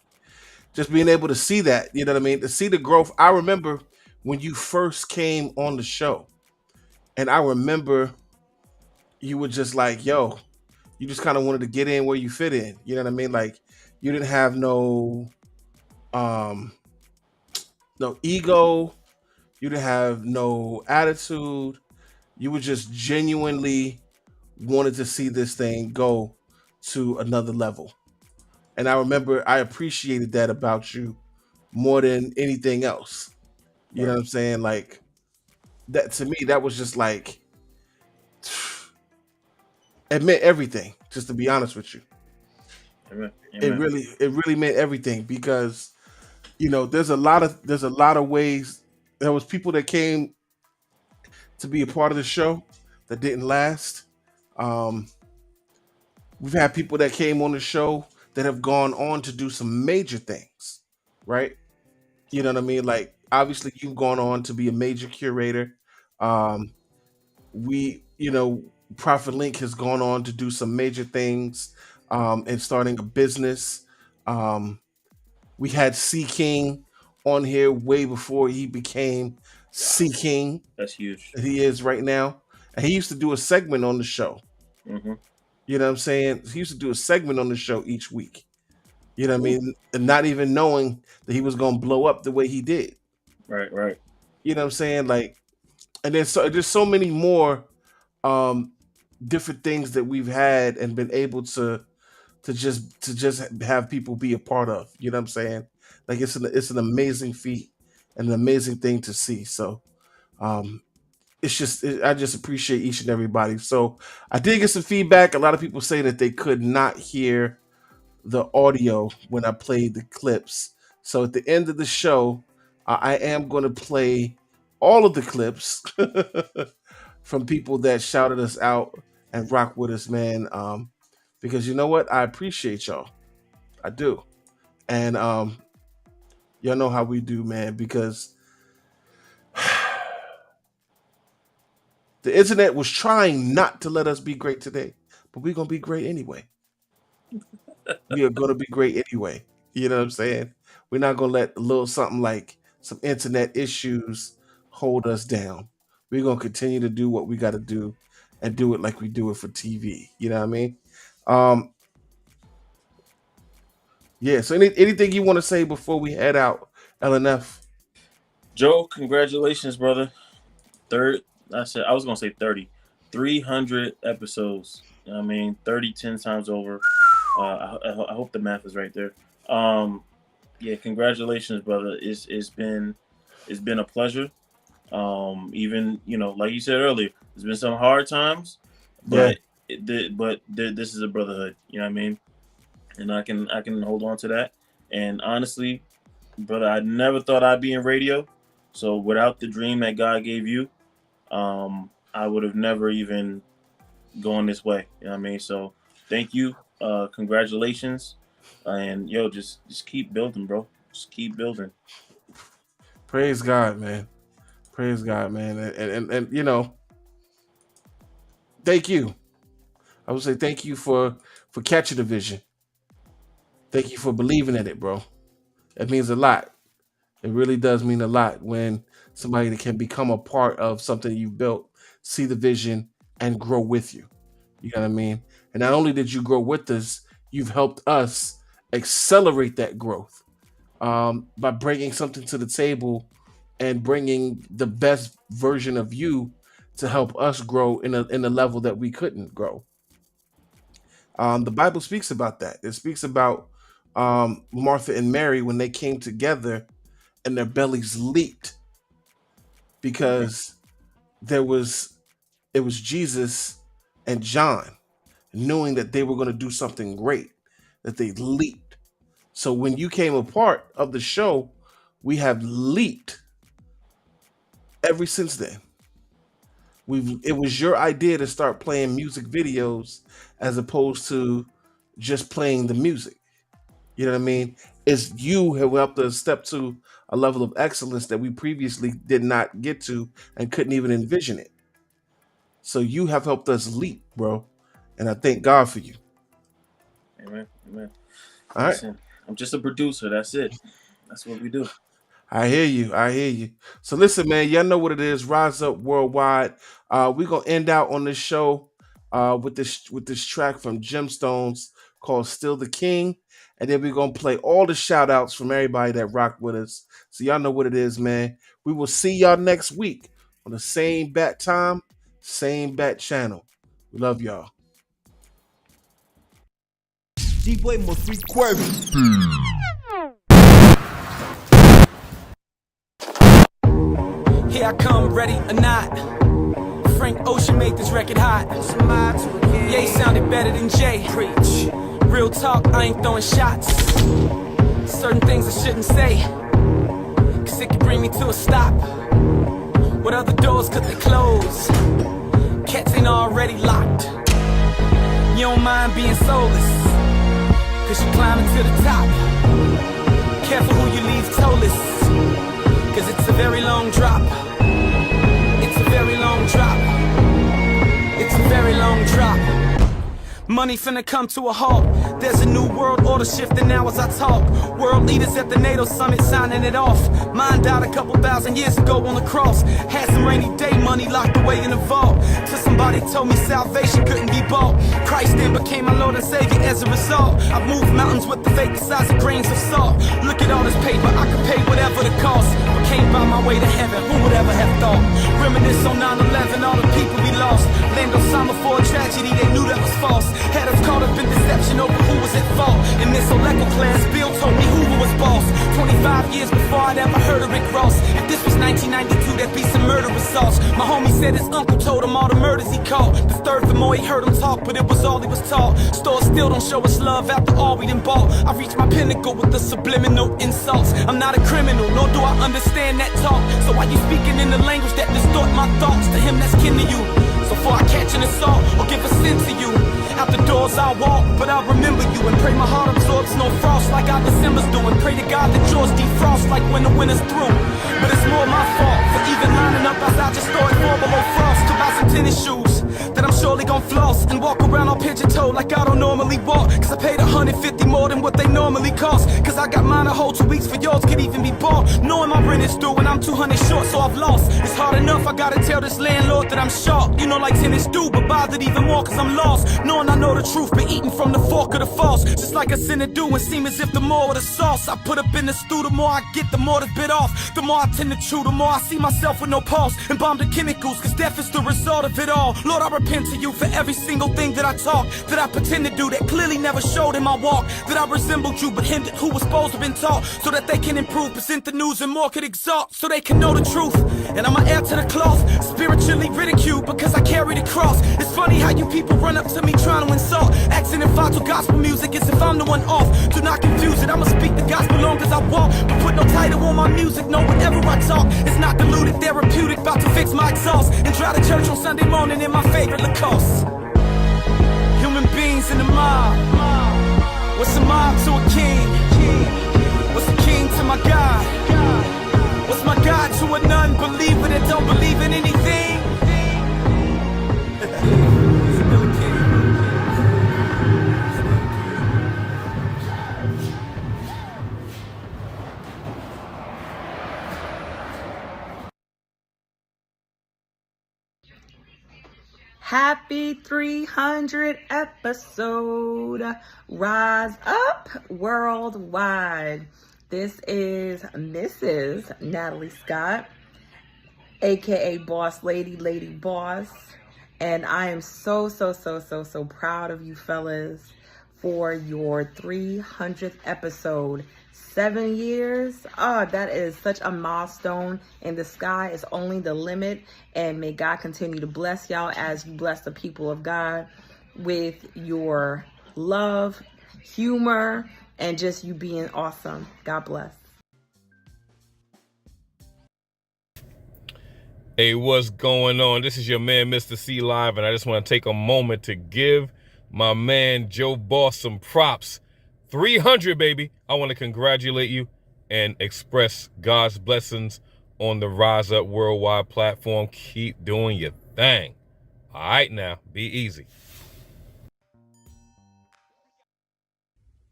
just being able to see that, you know what I mean? To see the growth. I remember when you first came on the show, and I remember you were just like, yo, you just kind of wanted to get in where you fit in. You know what I mean? Like you didn't have no ego, you didn't have no attitude. You were just genuinely wanted to see this thing go to another level. And I remember I appreciated that about you more than anything else. You know what I'm saying? Like that to me, that was just like it meant everything, just to be honest with you. Amen. It really meant everything, because there's a lot of ways. There was people that came to be a part of the show that didn't last. We've had people that came on the show that have gone on to do some major things, right? You know what I mean? Like obviously you've gone on to be a major curator. Prophet Link has gone on to do some major things and starting a business. We had C King on here way before he became C King. That's huge. That he is right now. And he used to do a segment on the show. Mm-hmm. You know what I'm saying? He used to do a segment on the show each week. You know what I mean? And not even knowing that he was going to blow up the way he did. Right. You know what I'm saying? Like, and there's so many more different things that we've had and been able to just have people be a part of. You know what I'm saying? Like it's an amazing feat and an amazing thing to see. So I just appreciate each and everybody. So I did get some feedback. A lot of people say that they could not hear the audio when I played the clips. So at the end of the show, I am going to play all of the clips from people that shouted us out and rock with us, man. Because you know what? I appreciate y'all. I do. And y'all know how we do, man, because the internet was trying not to let us be great today, but we're going to be great anyway. We are going to be great anyway. You know what I'm saying? We're not going to let a little something like some internet issues hold us down. We're going to continue to do what we got to do and do it like we do it for TV. You know what I mean? Yeah. So anything you want to say before we head out, LNF? Joe, congratulations, brother. I was going to say 30. 300 episodes. You know what I mean? 10 times over. I hope the math is right there. Yeah, congratulations, brother. It's been a pleasure. Even, you know, like you said earlier, there's been some hard times, but this is a brotherhood. You know what I mean? And I can hold on to that. And honestly, brother, I never thought I'd be in radio. So without the dream that God gave you, I would have never even gone this way. You know what I mean? So thank you. Congratulations. And yo, just keep building, bro. Just keep building. Praise God, man. Praise God, man. And you know, thank you. I would say thank you for catching the vision. Thank you for believing in it, bro. That means a lot. It really does mean a lot when somebody that can become a part of something you built, see the vision, and grow with you. You know what I mean? And not only did you grow with us, you've helped us accelerate that growth by bringing something to the table and bringing the best version of you to help us grow in a level that we couldn't grow. The Bible speaks about that. It speaks about Martha and Mary when they came together and their bellies leaped because it was Jesus and John knowing that they were going to do something great, that they leaped. So when you came a part of the show, we have leaped ever since then. It was your idea to start playing music videos as opposed to just playing the music. You know what I mean? It's you who helped us step to a level of excellence that we previously did not get to and couldn't even envision it. So you have helped us leap, bro. And I thank God for you. Amen. Amen. All right. Listen, I'm just a producer. That's it. That's what we do. I hear you. So listen, man, y'all know what it is. Rise Up Worldwide. We're gonna end out on this show with this track from Gemstones called Still the King. And then we're gonna play all the shout outs from everybody that rocked with us. So y'all know what it is, man. We will see y'all next week on the same bat time, same bat channel. We love y'all. D-Boy most request. Here I come, ready or not. Frank Ocean made this record hot. Yeah, he sounded better than Jay. Preach. Real talk, I ain't throwing shots. Certain things I shouldn't say, cause it could bring me to a stop. What other doors could they close? Cats ain't already locked. You don't mind being soulless, cause you're climbing to the top. Careful who you leave toeless, cause it's a very long drop. It's a very long drop. It's a very long drop. Money finna come to a halt. There's a new world order shifting now as I talk. World leaders at the NATO summit signing it off. Mine died a couple thousand years ago on the cross. Had some rainy day money locked away in the vault. Till somebody told me salvation couldn't be bought. Christ then became my Lord and Savior as a result. I've moved mountains with the faith the size of grains of salt. Look at all this paper, I could pay whatever the cost. But can't buy my way to heaven, who would ever have thought? Reminisce on 9/11, all the people we lost. Land Osama for a tragedy, they knew that was false. Had us caught up in deception over who was at fault. In this Oleco class, Bill told me Hoover was boss. 25 years before I'd ever heard of Rick Ross. If this was 1992, that'd be some murderous sauce. My homie said his uncle told him all the murders he caught. Disturbed the more he heard him talk, but it was all he was taught. Stores still don't show us love after all we done bought. I reached my pinnacle with the subliminal insults. I'm not a criminal, nor do I understand that talk. So why you speaking in the language that distort my thoughts? To him that's kin to you. So before I catch an assault or give a sin to you, out the doors I'll walk, but I'll remember you and pray my heart absorbs no frost like our December's doing. Pray to God that yours defrost like when the winter's through. But it's more my fault for even lining up as I just stored 4 below frost to buy some tennis shoes that I'm surely gon' floss and walk around all pigeon-toed like I don't normally walk. Cause I paid $150 more than what they normally cost. Cause I got mine a whole 2 weeks for yours could even be bought. Knowing my rent is due and I'm 200 short, so I've lost. It's hard enough, I gotta tell this landlord that I'm short. You know, like tennis do, but bothered even more cause I'm lost. Knowing I know the truth, but eating from the fork of the false. Just like a sinner do and seem as if the more of the sauce I put up in the stew, the more I get, the more that's bit off. The more I tend to chew, the more I see myself with no pulse. And bomb the chemicals, cause death is the result of it all. Lord, I repent to you for every single thing that I talk, that I pretend to do, that clearly never showed in my walk. That I resembled you, but hindered who was supposed to have been taught. So that they can improve, present the news and more could exalt. So they can know the truth, and I'm an heir to the cloth. Spiritually ridiculed because I carry the cross. It's funny how you people run up to me trying to insult. Accent and vital gospel music as if I'm the one off. Do not confuse it, I'ma speak the gospel long as I walk. But put no title on my music, no, whenever I talk. It's not diluted, therapeutic, about to fix my exhaust. And drive to church on Sunday morning in my favorite Lacoste. Human beings in the mob. What's a mob to a king? What's a king to my God? What's my God to a non-believer that don't believe in anything? Happy 300 episode. Rise up worldwide. This is Mrs. Natalie Scott, aka Boss Lady, Lady Boss. And I am so proud of you fellas for your 300th episode. 7 years. Oh, that is such a milestone, and the sky is only the limit. And may God continue to bless y'all as you bless the people of God with your love, humor, and just you being awesome. God bless. Hey, what's going on? This is your man, Mr. C Live, and I just want to take a moment to give my man Joe Boss some props. 300, baby. I want to congratulate you and express God's blessings on the Rise Up Worldwide platform. Keep doing your thing. All right, now, be easy.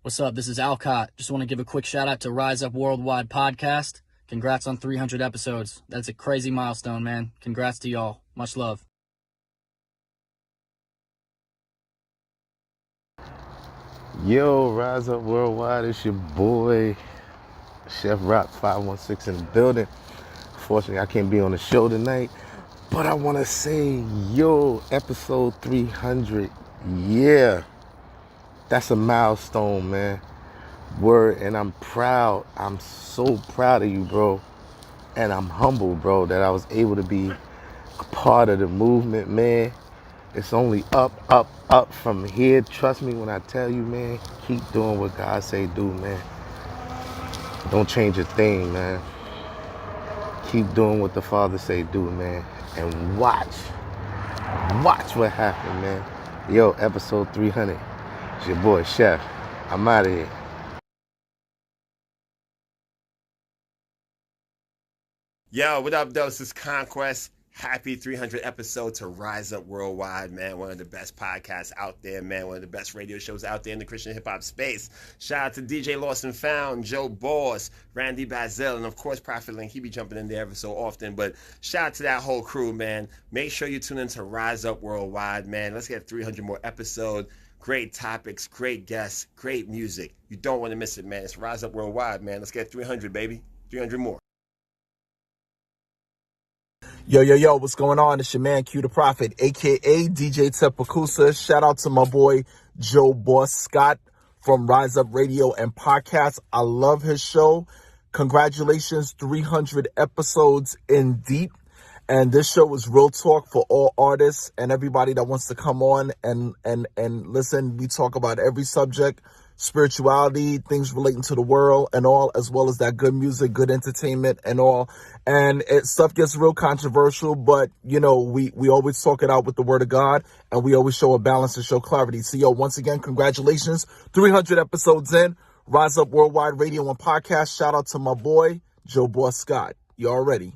What's up? This is Alcott. Just want to give a quick shout out to Rise Up Worldwide podcast. Congrats on 300 episodes. That's a crazy milestone, man. Congrats to y'all. Much love. Yo, Rise Up Worldwide, it's your boy, Chef Rock 516 in the building. Fortunately, I can't be on the show tonight, but I want to say, yo, episode 300, yeah, that's a milestone, man. Word, and I'm proud. I'm so proud of you, bro. And I'm humbled, bro, that I was able to be a part of the movement, man. It's only up, up, up from here. Trust me when I tell you, man, keep doing what God say do, man. Don't change a thing, man. Keep doing what the Father say do, man. And watch what happened, man. Yo, episode 300. It's your boy, Chef. I'm out of here. Yo, what up, though? This is Conquest. Happy 300 episode to Rise Up Worldwide, man. One of the best podcasts out there, man. One of the best radio shows out there in the Christian hip-hop space. Shout out to DJ Lawson Found, Joe Boss, Randy Bazel, and of course, Prophet Link. He be jumping in there ever so often. But shout out to that whole crew, man. Make sure you tune in to Rise Up Worldwide, man. Let's get 300 more episodes. Great topics, great guests, great music. You don't want to miss it, man. It's Rise Up Worldwide, man. Let's get 300, baby. 300 more. Yo, what's going on? It's your man, Q the Prophet, a.k.a. DJ Tepakusa. Shout out to my boy, Joe Boss Scott, from Rise Up Radio and Podcast. I love his show. Congratulations, 300 episodes in deep. And this show is real talk for all artists and everybody that wants to come on and listen. We talk about every subject, spirituality, things relating to the world and all, as well as that good music, good entertainment and all. And stuff gets real controversial, but, you know, we always talk it out with the word of God, and we always show a balance and show clarity. So, yo, once again, congratulations. 300 episodes in, Rise Up Worldwide Radio and Podcast. Shout out to my boy, Joe Boss Scott. You all ready?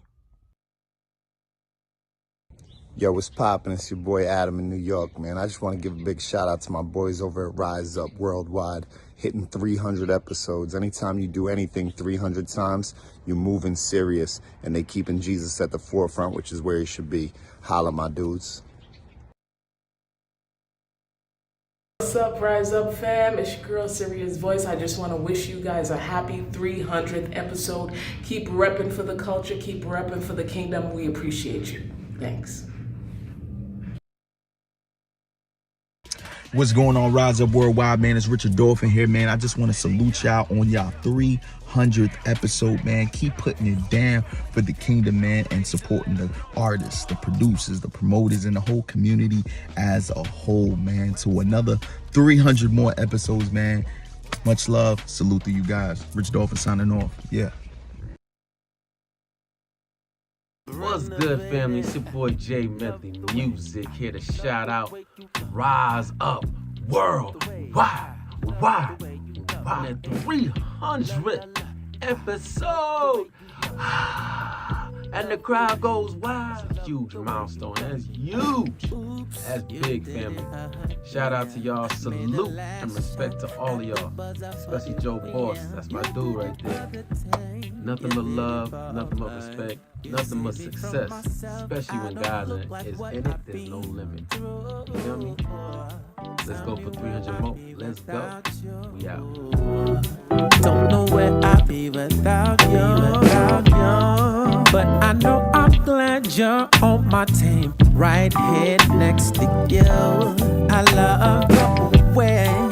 Yo, what's poppin'? It's your boy Adam in New York, man. I just want to give a big shout out to my boys over at Rise Up Worldwide, hitting 300 episodes. Anytime you do anything 300 times, you're moving serious, and they keeping Jesus at the forefront, which is where he should be. Holla, my dudes. What's up, Rise Up fam? It's your girl, Serious Voice. I just want to wish you guys a happy 300th episode. Keep repping for the culture. Keep repping for the kingdom. We appreciate you. Thanks. What's going on, Rise Up Worldwide, man? It's Richard Dolphin here, man. I just want to salute y'all on y'all 300th episode, man. Keep putting it down for the kingdom, man, and supporting the artists, the producers, the promoters, and the whole community as a whole, man. To another 300 more episodes, man. Much love. Salute to you guys. Rich Dolphin signing off. Yeah. What's good, family? It's your boy Jay Medley Music here to shout out Rise Up Worldwide. Why? On the 300th episode. And the crowd goes wild. Huge milestone. That's huge. That's big, family. Shout out to y'all. Salute and respect to all of y'all. Especially Joe Boss. That's my dude right there. Nothing but love, nothing but respect, nothing but success. Especially when God is in it, there's no limit. You feel me? Let's go for 300 more. Let's go. We out. Don't know where I'd be without you. But I know I'm glad you're on my team. Right here next to you. I love the way